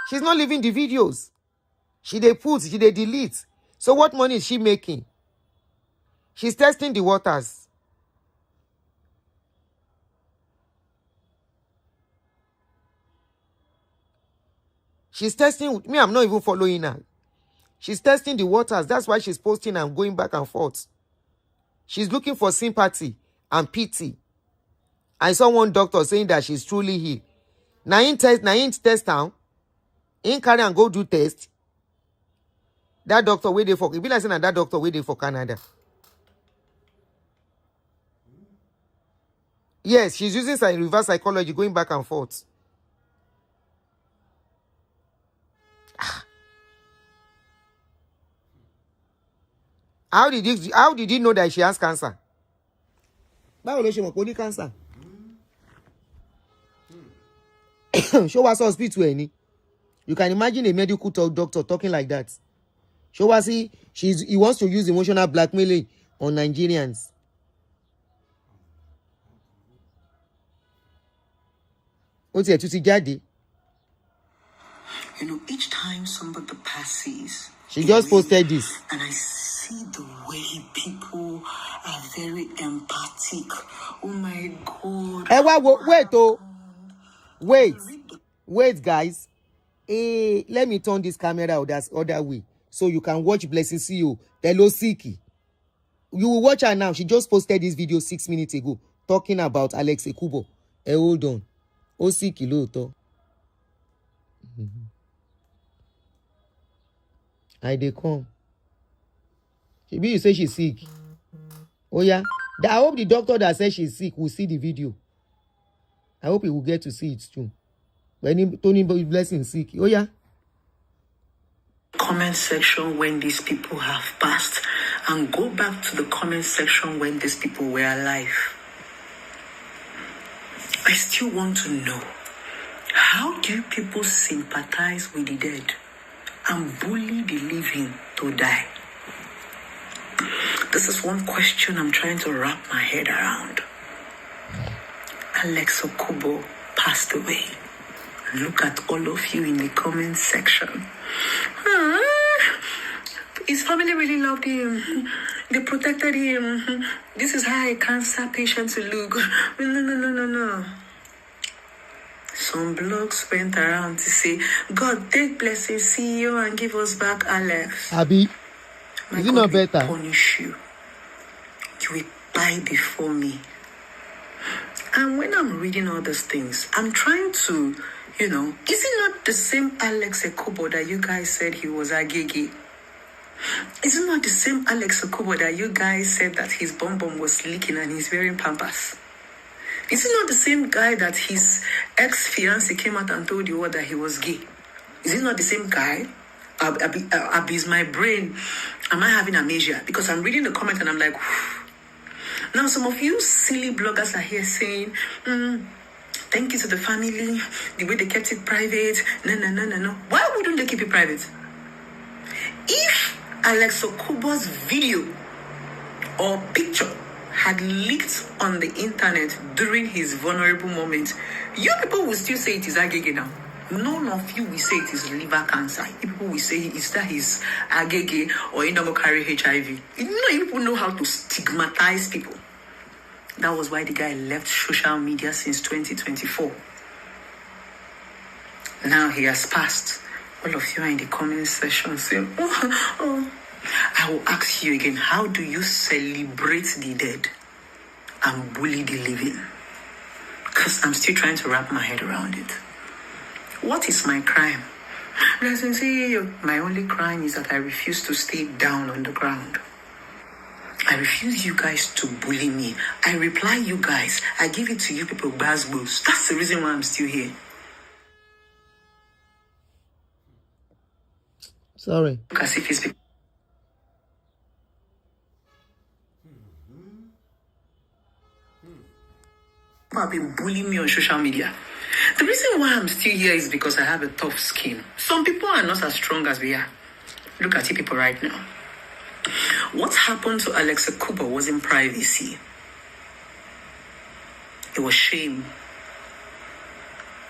She's not leaving the videos. She delete. So what money is she making? She's testing the waters. She's testing with me. I'm not even following her. She's testing the waters. That's why she's posting and going back and forth. She's looking for sympathy and pity. I saw one doctor saying that she's truly healed. Now in test town, in carry and go do test. That doctor waiting for. It be like saying that doctor waiting for Canada. Yes, she's using reverse psychology, going back and forth. How did you know that she has cancer? báwo ló ṣe mọ̀ pé ó ní cancer? Show us hospital any. You can imagine a medical doctor talking like that. Show us he wants to use emotional blackmailing on Nigerians. What's it to Jade? You know, each time somebody passes, she just posted this. And I see the way people are very empathic. Oh my God. Wait, guys. Let me turn this camera out that other way so you can watch Blessing CEO. Telo Siki. You will watch her now. She just posted this video 6 minutes ago talking about Alex Ekubo. Hold on. O Siki loto. I dey come. Maybe you say she's sick. Oh yeah. I hope the doctor that says she's sick will see the video. I hope he will get to see it too. When Tony Blessing sick. Oh yeah. Comment section when these people have passed, and go back to the comment section when these people were alive. I still want to know, how do people sympathize with the dead and bully the living to die? This is one question I'm trying to wrap my head around. Alex Ekubo passed away. Look at all of you in the comment section. His family really loved him. They protected him. This is how a cancer patient to look. No. Some blogs went around to say, God, take Blessing CEO and give us back Alex. Abi, is it not better? Punish you. You will die before me. And when I'm reading all these things, I'm trying to, is it not the same Alex Ekubo that you guys said he was Agege? Is it not the same Alex Ekubo that you guys said that his bum was leaking and he's wearing Pampers? Is it not the same guy that his ex-fiancé came out and told you all that he was gay? Is it not the same guy? Is my brain, am I having amnesia? Because I'm reading the comment and I'm like, now some of you silly bloggers are here saying, thank you to the family, the way they kept it private. No. Why wouldn't they keep it private? If Alex Okubo's video or picture had leaked on the internet during his vulnerable moment, you people will still say it is Agege now. None of you will say it is liver cancer. You people will say it's that his Agege or he don't carry HIV. You people know how to stigmatize people. That was why the guy left social media since 2024. Now he has passed. All of you are in the comment section saying, I will ask you again, how do you celebrate the dead and bully the living? Because I'm still trying to wrap my head around it. What is my crime? Blessing CEO, my only crime is that I refuse to stay down on the ground. I refuse you guys to bully me. I reply you guys. I give it to you people, Basbos. That's the reason why I'm still here. Sorry. As if it's people have been bullying me on social media. The reason why I'm still here is because I have a tough skin. Some people are not as strong as we are. Look at you people right now. What happened to Alex Ekubo was in privacy. It was shame.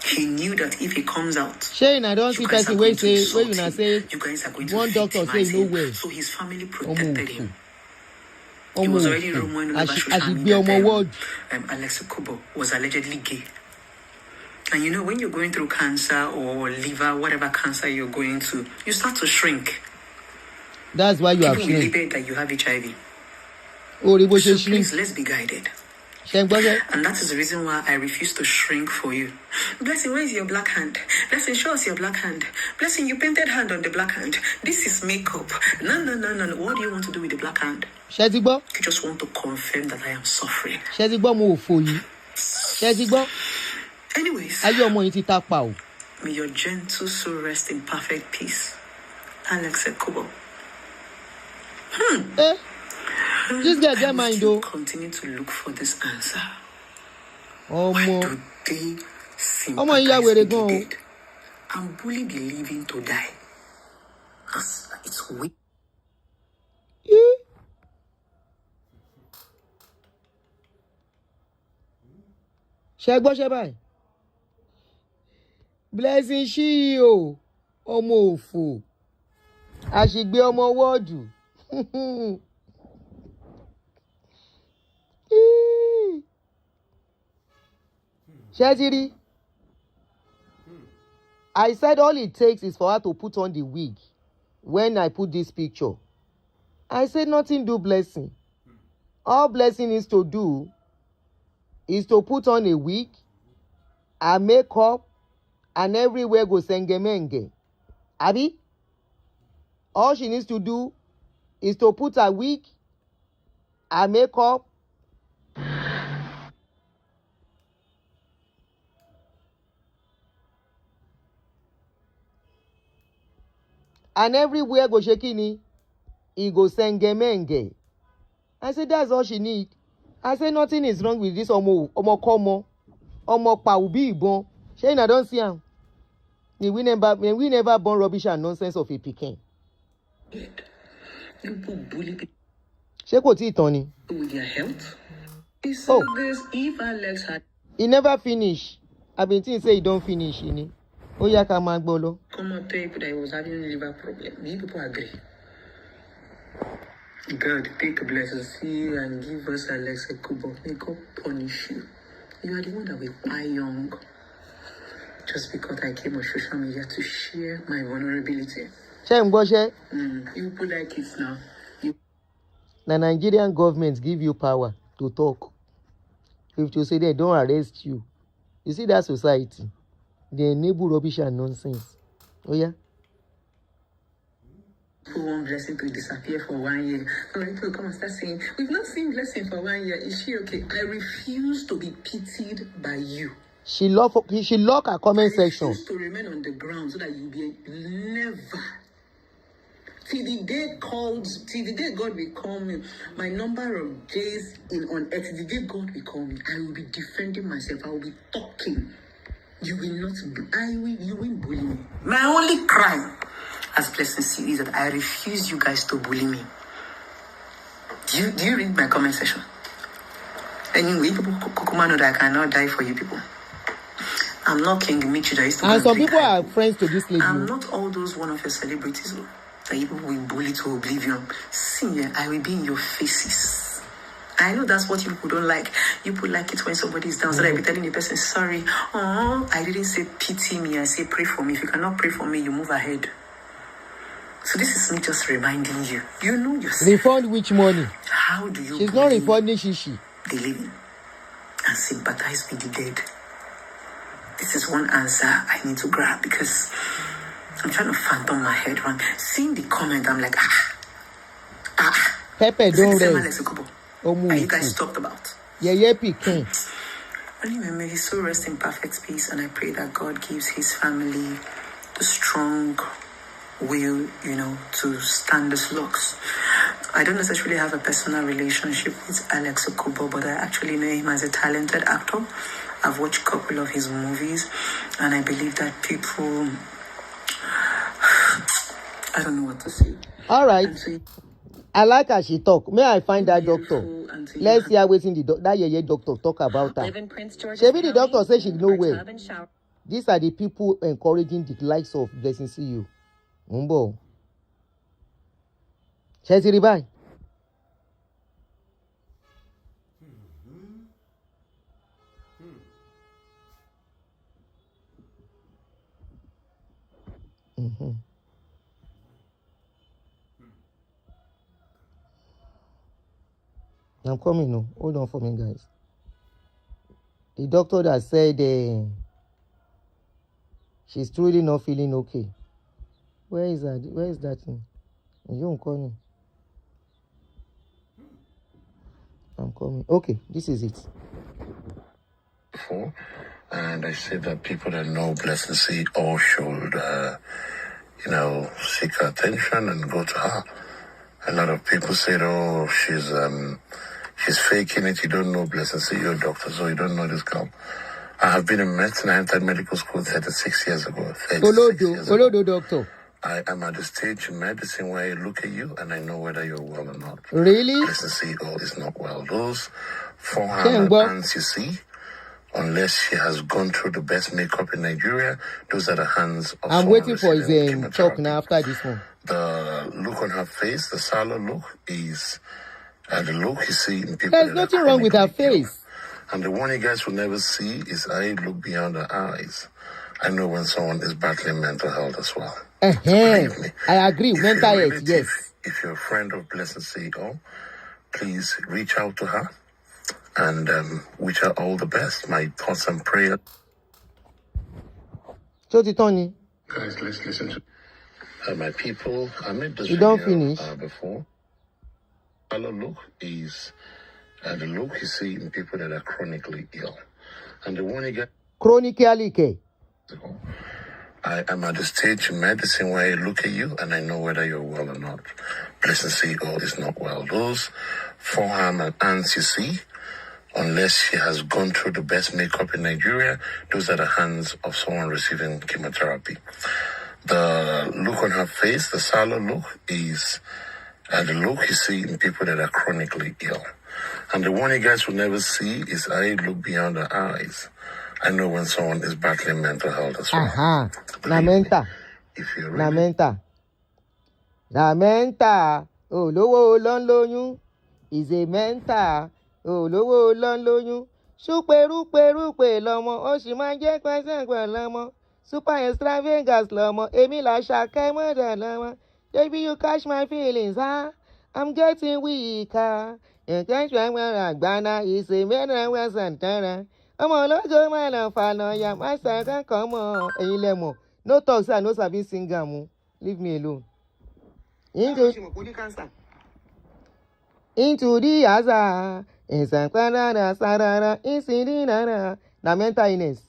He knew that if he comes out, Shane, I don't see person where say you guys are going to one doctor say no way. So his family protected him. He was already rumored on social media. Alex Ekubo was allegedly gay. And when you're going through cancer or liver, whatever cancer you're going to, you start to shrink. That's why you have shrink. People will that you have HIV. So please, let's be guided. And that is the reason why I refuse to shrink for you. Blessing, where is your black hand? Blessing, show us your black hand. Blessing, you painted hand on the black hand. This is makeup. No. What do you want to do with the black hand? You just want to confirm that I am suffering. Anyways, may your gentle soul rest in perfect peace. Alex Ekubo. This guy get mind though. Continue to look for this answer. Oh, Why mo. do they Oh, my, yeah, sympathize where they with the go? dead and bully the living to die? It's weak. Ṣé gbọ́ ṣe báyìí? Blessing ṣí o. Ọmọ òfò. Àṣìgbé ọmọ wọ́ọ̀dù. Ṣé ti rí? I said all it takes is for her to put on the wig when I put this picture. I said nothing do Blessing. All Blessing is to do is to put on a wig, a makeup, and everywhere go sengemenge. Abi? All she needs to do is to put a wig, a makeup, and everywhere go shekini, he go sengemenge. I said that's all she need. I said nothing is wrong with this omo komo, omo pa ubi ibon. Shey don't see him. We never born rubbish and nonsense of a pikin. People bully people Ṣé kò tí ì tán ni? with their health. He said this if Alex had He never finish. I've been thinking say he don't finish. Ó yá ká máa gbọ́ lọ. come and tell people that he was having liver problem. You people agree. God, take a blessing and give us Alex Ekubo. May God punish you. You are the one that will die young. Just because I came on social media to share my vulnerability. Ṣé ń gbọ́ ṣẹ́? You people like it now. The Nigerian government give you power to talk. If you say they don't arrest you, you see that society, they enable rubbish and nonsense. Oh yeah? Who want Blessing to disappear for 1 year? So people come and start saying, we've not seen Blessing for 1 year. Is she okay? I refuse to be pitied by you. She lock her comment section. I refuse to remain on the ground so that you be never. Till the day God will call me, my number of days on earth, the day God will call me, I will be defending myself. I will be talking. You will not. You will bully me. My only crime as Blessing C is that I refuse you guys to bully me. Do you read my comment section? Anyway, people know that I cannot die for you people. I'm not King Michi that used to. And some people are friends to this lady. I'm not all those one of your celebrities that you people will bully to oblivion. See, I will be in your faces. I know that's what you people don't like. You people like it when somebody is down. So I be telling the person, sorry, oh, I didn't say pity me. I say pray for me. If you cannot pray for me, you move ahead. So this is me just reminding you. You know yourself. Refund which money? How do you? She's not refunding shishi. The living and sympathize with the dead. This is one answer I need to grab because I'm trying to fathom my head around. Seeing the comment, I'm like, Pepe don't rest. Are you guys talked about? Yeah, Pikin. Anyway, may his soul rest in perfect peace, and I pray that God gives his family the strong will, to stand the slugs. I don't necessarily have a personal relationship with Alex Ekubo, but I actually know him as a talented actor. I've watched a couple of his movies, and I believe that people, I don't know what to say. All right. I like how she talk. May I find that doctor? Let's hear waiting that doctor talk about her. Maybe the doctor says she know well. These are the people encouraging the likes of Blessing CEO. Mumbo. Chelsea bye. I'm coming now. Hold on for me, guys. The doctor that said she's truly not feeling okay. Where is that? Where is that thing? You call me. I'm coming. Okay, this is it. Before, and I said that people that know Blessing C all should, seek her attention and go to her. A lot of people said, oh, she's faking it. You don't know Blessing. See, you're a doctor, so you don't know this girl. I have been in medicine. I entered medical school 36 years ago. 36 years ago. Olodo doctor. I am at the stage in medicine where I look at you and I know whether you're well or not. Really? Blessing CEO is not well. Those forehand hands you see, unless she has gone through the best makeup in Nigeria, those are the hands of I'm waiting for his chemotherapy. talk now after this one. The look on her face, the sallow look, is the look you see in people. There's nothing wrong with her face. And the one you guys will never see is I look beyond her eyes. I know when someone is battling mental health as well. Believe me. I agree. Mental health, yes. If you're a friend of Blessing CEO, please reach out to her and wish her all the best. My thoughts and prayers. So, Tony. Guys, let's listen to my people. I made this you video don't finish. Before. Color look is the look you see in people that are chronically ill. And the one you get chronically. I am at the stage in medicine where I look at you and I know whether you're well or not. Blessing CEO is not well. Those forearm and hands you see, unless she has gone through the best makeup in Nigeria, those are the hands of someone receiving chemotherapy. The look on her face, the sallow look, is the look you see in people that are chronically ill. And the one you guys will never see is I look beyond her eyes. I know when someone is battling mental health as well. Lamenta. If you're really Lamenta. Oh, lowo lon loyun. Is a mental. Oh, lowo lon loyun. Súpèrúpèrúpè lọmọ. Ó sì máa jẹ́ pẹ́sẹ̀pẹ̀ lọmọ. Super extravagance lọmọ. Èmi là ṣàkẹ́ mọ́dà lọmọ. Baby, you catch my feelings, huh? I'm getting weaker. You catch my àgbàna. Is a mẹ́rin wẹ̀sán tẹ́rẹ̀. Ọmọ ológo máa lọ fànà ya má sàkán kan mọ́ ẹ̀yin lẹ́mọ̀. No talk say I no sabi sing am. Leave me alone. Into the asa. Ìsànkánná sarara. Ìsìnrìnàrà. Na mental illness.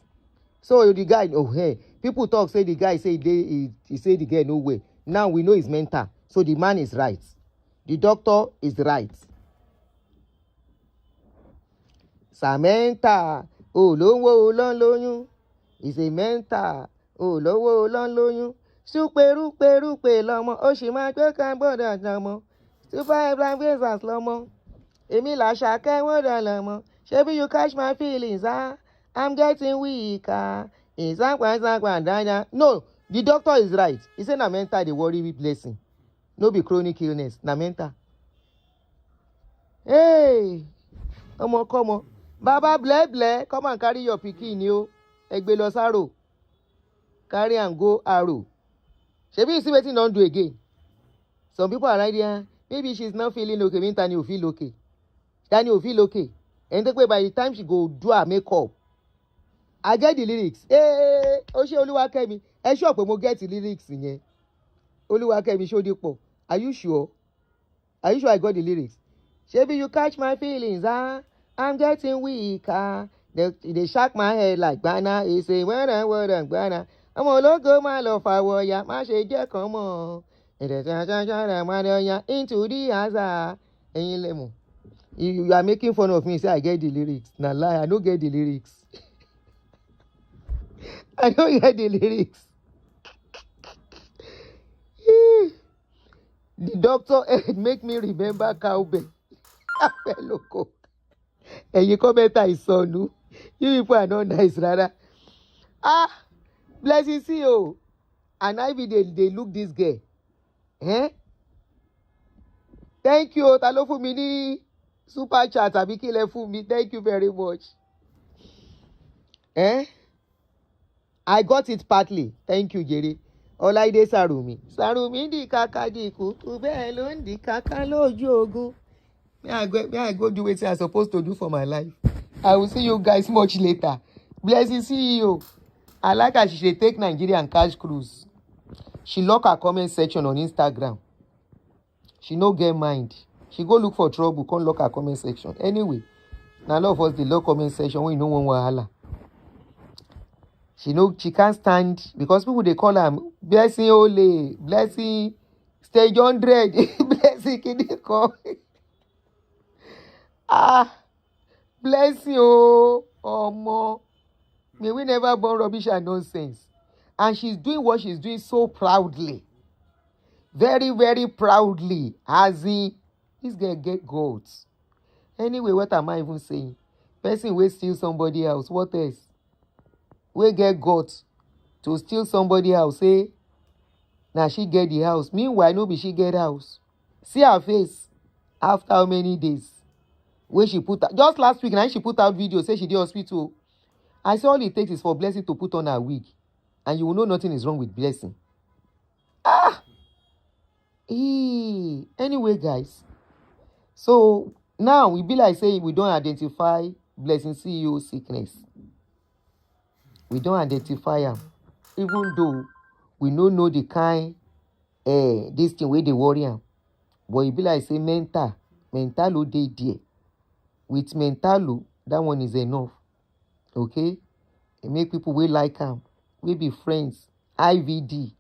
So the guy, oh hey, people talk say the guy say he say the girl no way. Now we know it's mental. So the man is right. The doctor is right. Samantha. Oh, lowo lon loyun. Is a mental. Oh, lowo lon loyun. Súpèrúpèrúpè lọmọ. Ó sì máa gbé kan bọ́dà lọmọ. Super extravagance lọmọ. Èmi là ṣàkẹ́ mọ́dà lọmọ. Ṣebí you catch my feelings, huh? I'm getting weaker. No, the doctor is right. He said na mental dey worry with Blessing. No be chronic illness. Na mental. Hey, come on. Baba ble, come and carry your pikin yo. Egbe lo saro. Carry and go arrow. Shebi you see wetin don't do again. Some people are right there. Maybe she's not feeling okay. Mean Tani will feel okay. Tani will feel okay. And by the time she go do her makeup, I get the lyrics. Hey, Oṣé Olúwakẹ́mi. Ẹ sure pé mo get the lyrics yẹn. Olúwakẹ́mi Ṣódípọ̀. Are you sure? Are you sure I got the lyrics? Shebi you catch my feelings, huh? I'm getting weaker. They shake my head like banana. He say, banana. Ọmọ ológo máa lọ fàwọ̀ ya. Má ṣe jẹ́ kan mọ́. Into the asa. Ẹ̀yin lẹ́mọ̀. You are making fun of me. Say I get the lyrics. Na lie. I don't get the lyrics. I don't get the lyrics. The doctor make me remember cowbell. Loco. And you comment is so new. You people are not nice, rather. Blessing CEO. And I be they look this girl. Eh? Thank you. Talo for me super chat. Abikile for me. Thank you very much. Eh? I got it partly. Thank you, Jade. Olaide Sarumi. Sarumi di kaka di kuku bẹ́ẹ̀ di kaka lójú ogun. May I go do what I'm supposed to do for my life. I will see you guys much later. Blessing CEO. I like how she should take Nigeria and cash cruise. She lock her comment section on Instagram. She no get mind. She go look for trouble, come lock her comment section. Anyway, now a lot of us the low comment section when you know one wahala. She can't stand because people they call her Blessing Ole, Blessing Stage 100, Blessing blessing kini kan. Blessing oh omo. May we never born rubbish and nonsense. And she's doing what she's doing so proudly. Very, very proudly. As in, this girl get goats. Anyway, what am I even saying? Person will steal somebody else. What else? We get goats to steal somebody else. Say, now she get the house. Meanwhile, no be she get house. See her face. After how many days? When she put out, just last week, now she put out video, say she did hospital. I say all it takes is for Blessing to put on her wig. And you will know nothing is wrong with Blessing. Anyway, guys. So now we be like saying we don't identify Blessing CEO sickness. We don't identify him. Even though we don't know the kind this thing where they worry him. But it be like say mental dey there. With mental, that one is enough. Okay? It make people we like him. We be friends. IVD.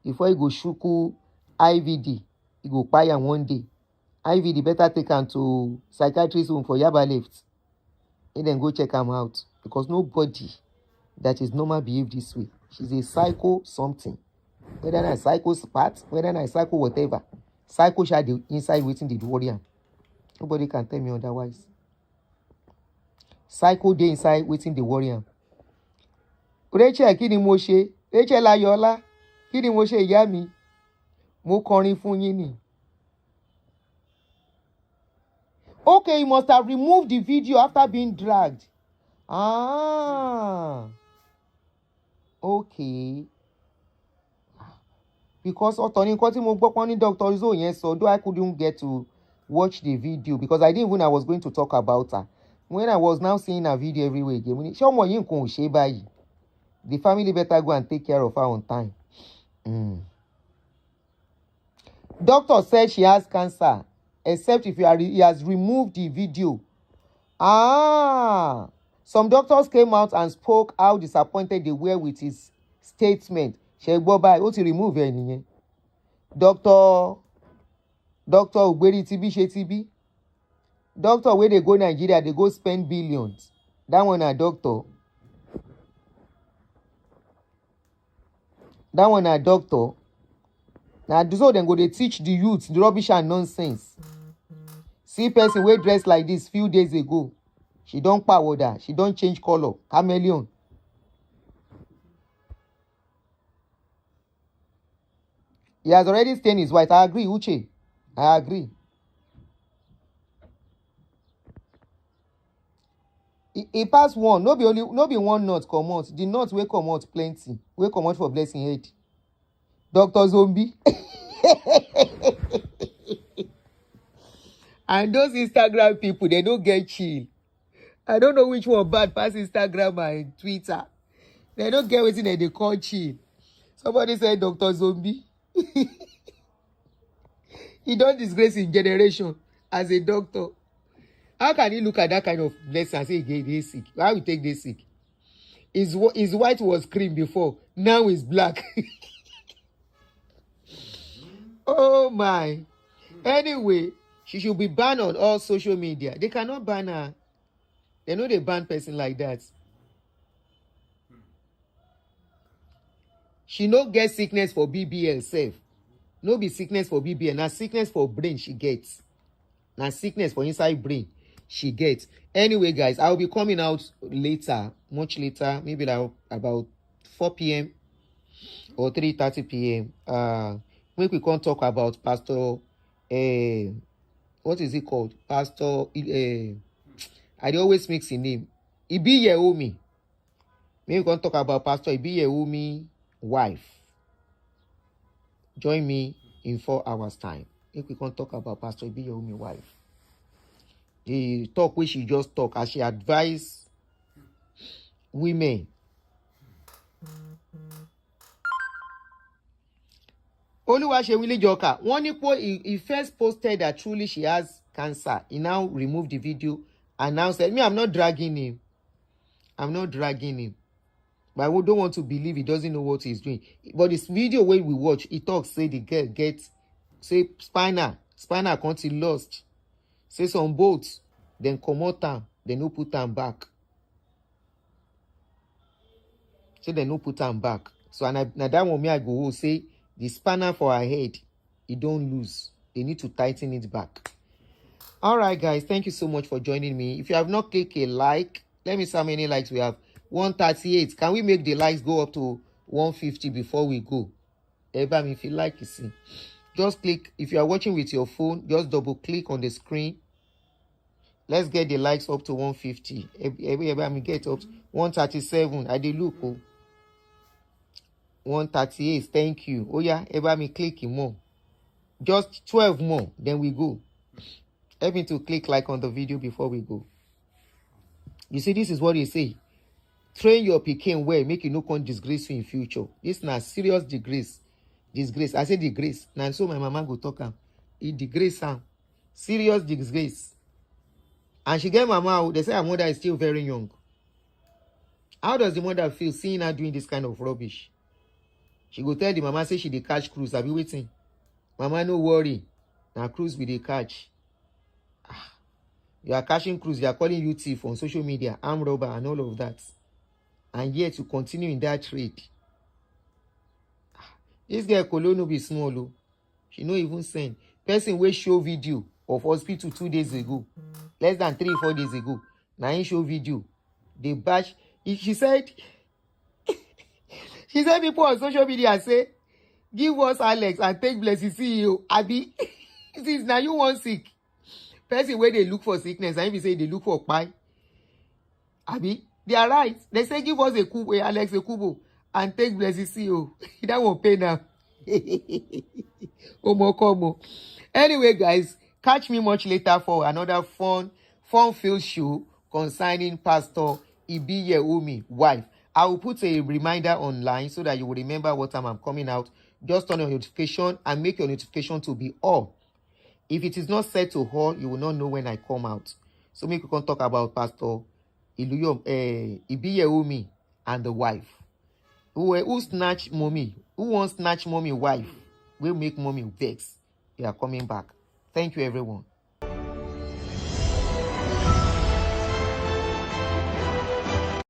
Before you go shuku IVD, you go buy him one day. IVD better take him to psychiatrist home for Yaba left. And then go check him out. Because nobody that is normal behave this way. She's a psycho something. Whether na psycho spat, whether na psycho whatever. Psycho shall the inside waiting the warrior. Nobody can tell me otherwise. Psycho dey inside waiting the warrior. Rachel kí ni mo ṣe? Rachel Ayọ̀ọ́lá kí ni mo ṣe ìyá mi? Mo kọrin fún yín ni. Okay, you must have removed the video after being dragged. Okay. Because ọ̀tọ̀ ni nǹkan tí mo gbọ́ pọ́n ní Dr. Zo yẹn sọ, though I couldn't get to watch the video because I didn't even know I was going to talk about her. When I was now seeing her video everywhere again, ṣé ọmọ yìí nǹkan ò ṣe báyìí? The family better go and take care of her on time. Doctor said she has cancer, except if he has removed the video. Some doctors came out and spoke how disappointed they were with his statement. Ṣé gbọ́ báyìí, ó ti remove ẹ̀ nìyẹn. Doctor Ogberi TB ṣe TB. Doctor where they go Nigeria, they go spend billions. That one a doctor. Now so then go they teach the youth the rubbish and nonsense. See person wey dress like this few days ago. She don't powder. She don't change color. Chameleon. He has already stained his white. I agree, Uche. I agree. He pass one. No be one nut come out. The nuts will come out plenty. Will come out for Blessing head. Dr. Zombie. And those Instagram people, they don't get chill. I don't know which one bad pass Instagram and Twitter. They don't get anything that they call chill. Somebody said Dr. Zombie. He don't disgrace his generation as a doctor. How can you look at that kind of Blessing and say he sick? Why we take this sick? His white was cream before. Now it's black. Oh my. Anyway, she should be banned on all social media. They cannot ban her. They know they ban person like that. She no get sickness for BBL self. No be sickness for BBL. Now sickness for brain she gets. Now sickness for inside brain she gets. Anyway, guys, I'll be coming out later, much later, maybe like about 4 p.m. or 3:30 p.m. When we can't talk about Pastor, what is it called? Pastor, I always mix his name. Ibi Yehomi. Maybe we can't talk about Pastor Ibi Yehomi wife. Join me in 4 hours time. If we can't talk about Pastor Ibi Yehomi wife. The talk which she just talk as she advised women. Oluwasewile Joka. He first posted that truly she has cancer. He now removed the video and now said, I'm not dragging him. But I don't want to believe he doesn't know what he's doing. But this video where we watch, he talks, say the girl gets, say spinal spanner can't lost. Say some bolts, then come out them, then no put them back. Say they no put them back. So now that one me I go say the spanner for her head, it don't lose. They need to tighten it back. All right, guys, thank you so much for joining me. If you have not clicked a like, let me see how many likes we have. 138. Can we make the likes go up to 150 before we go? Everybody, if you like, you see. Just click. If you are watching with your phone, just double click on the screen. Let's get the likes up to 150. Everybody get up 137. I did look. 138. Thank you. Oh yeah, everybody click more. Just 12 more. Then we go. Help me to click like on the video before we go. You see, this is what he say. Train your pikin well, make you no come disgrace you in future. This na serious disgrace. Disgrace. I say disgrace. Now so my mama go talk am. He disgrace am. Serious disgrace. And she get mama, they say her mother is still very young. How does the mother feel seeing her doing this kind of rubbish? She go tell the mama, say she dey catch cruise. I be waiting. Mama, no worry. Now cruise with the catch. You are catching cruise, you are calling you thief on social media, armed robber, and all of that. And yet you continue in that trade. This girl Kolo no be small. She no even send. Person wey show video of hospital 2 days ago. Less than 3-4 days ago. Now he show video. They bash. She said, she said people on social media say, give us Alex and take blessing CEO. Abi, since now you want sick. Person where they look for sickness, and if you say they look for pie, Abi, they are right. They say give us Ekubo, Alex Ekubo, and take blessing CEO. That won't pay now. Omo. Anyway, guys, catch me much later for another fun-filled show concerning Pastor Ibiyeomi wife. I will put a reminder online so that you will remember what time I'm coming out. Just turn on your notification and make your notification to be all. If it is not set to all, you will not know when I come out. So we can talk about Pastor Ibiyeomi and the wife. Who snatch mommy? Who wants snatch mommy wife? Will make mommy vex. They are coming back. Thank you, everyone.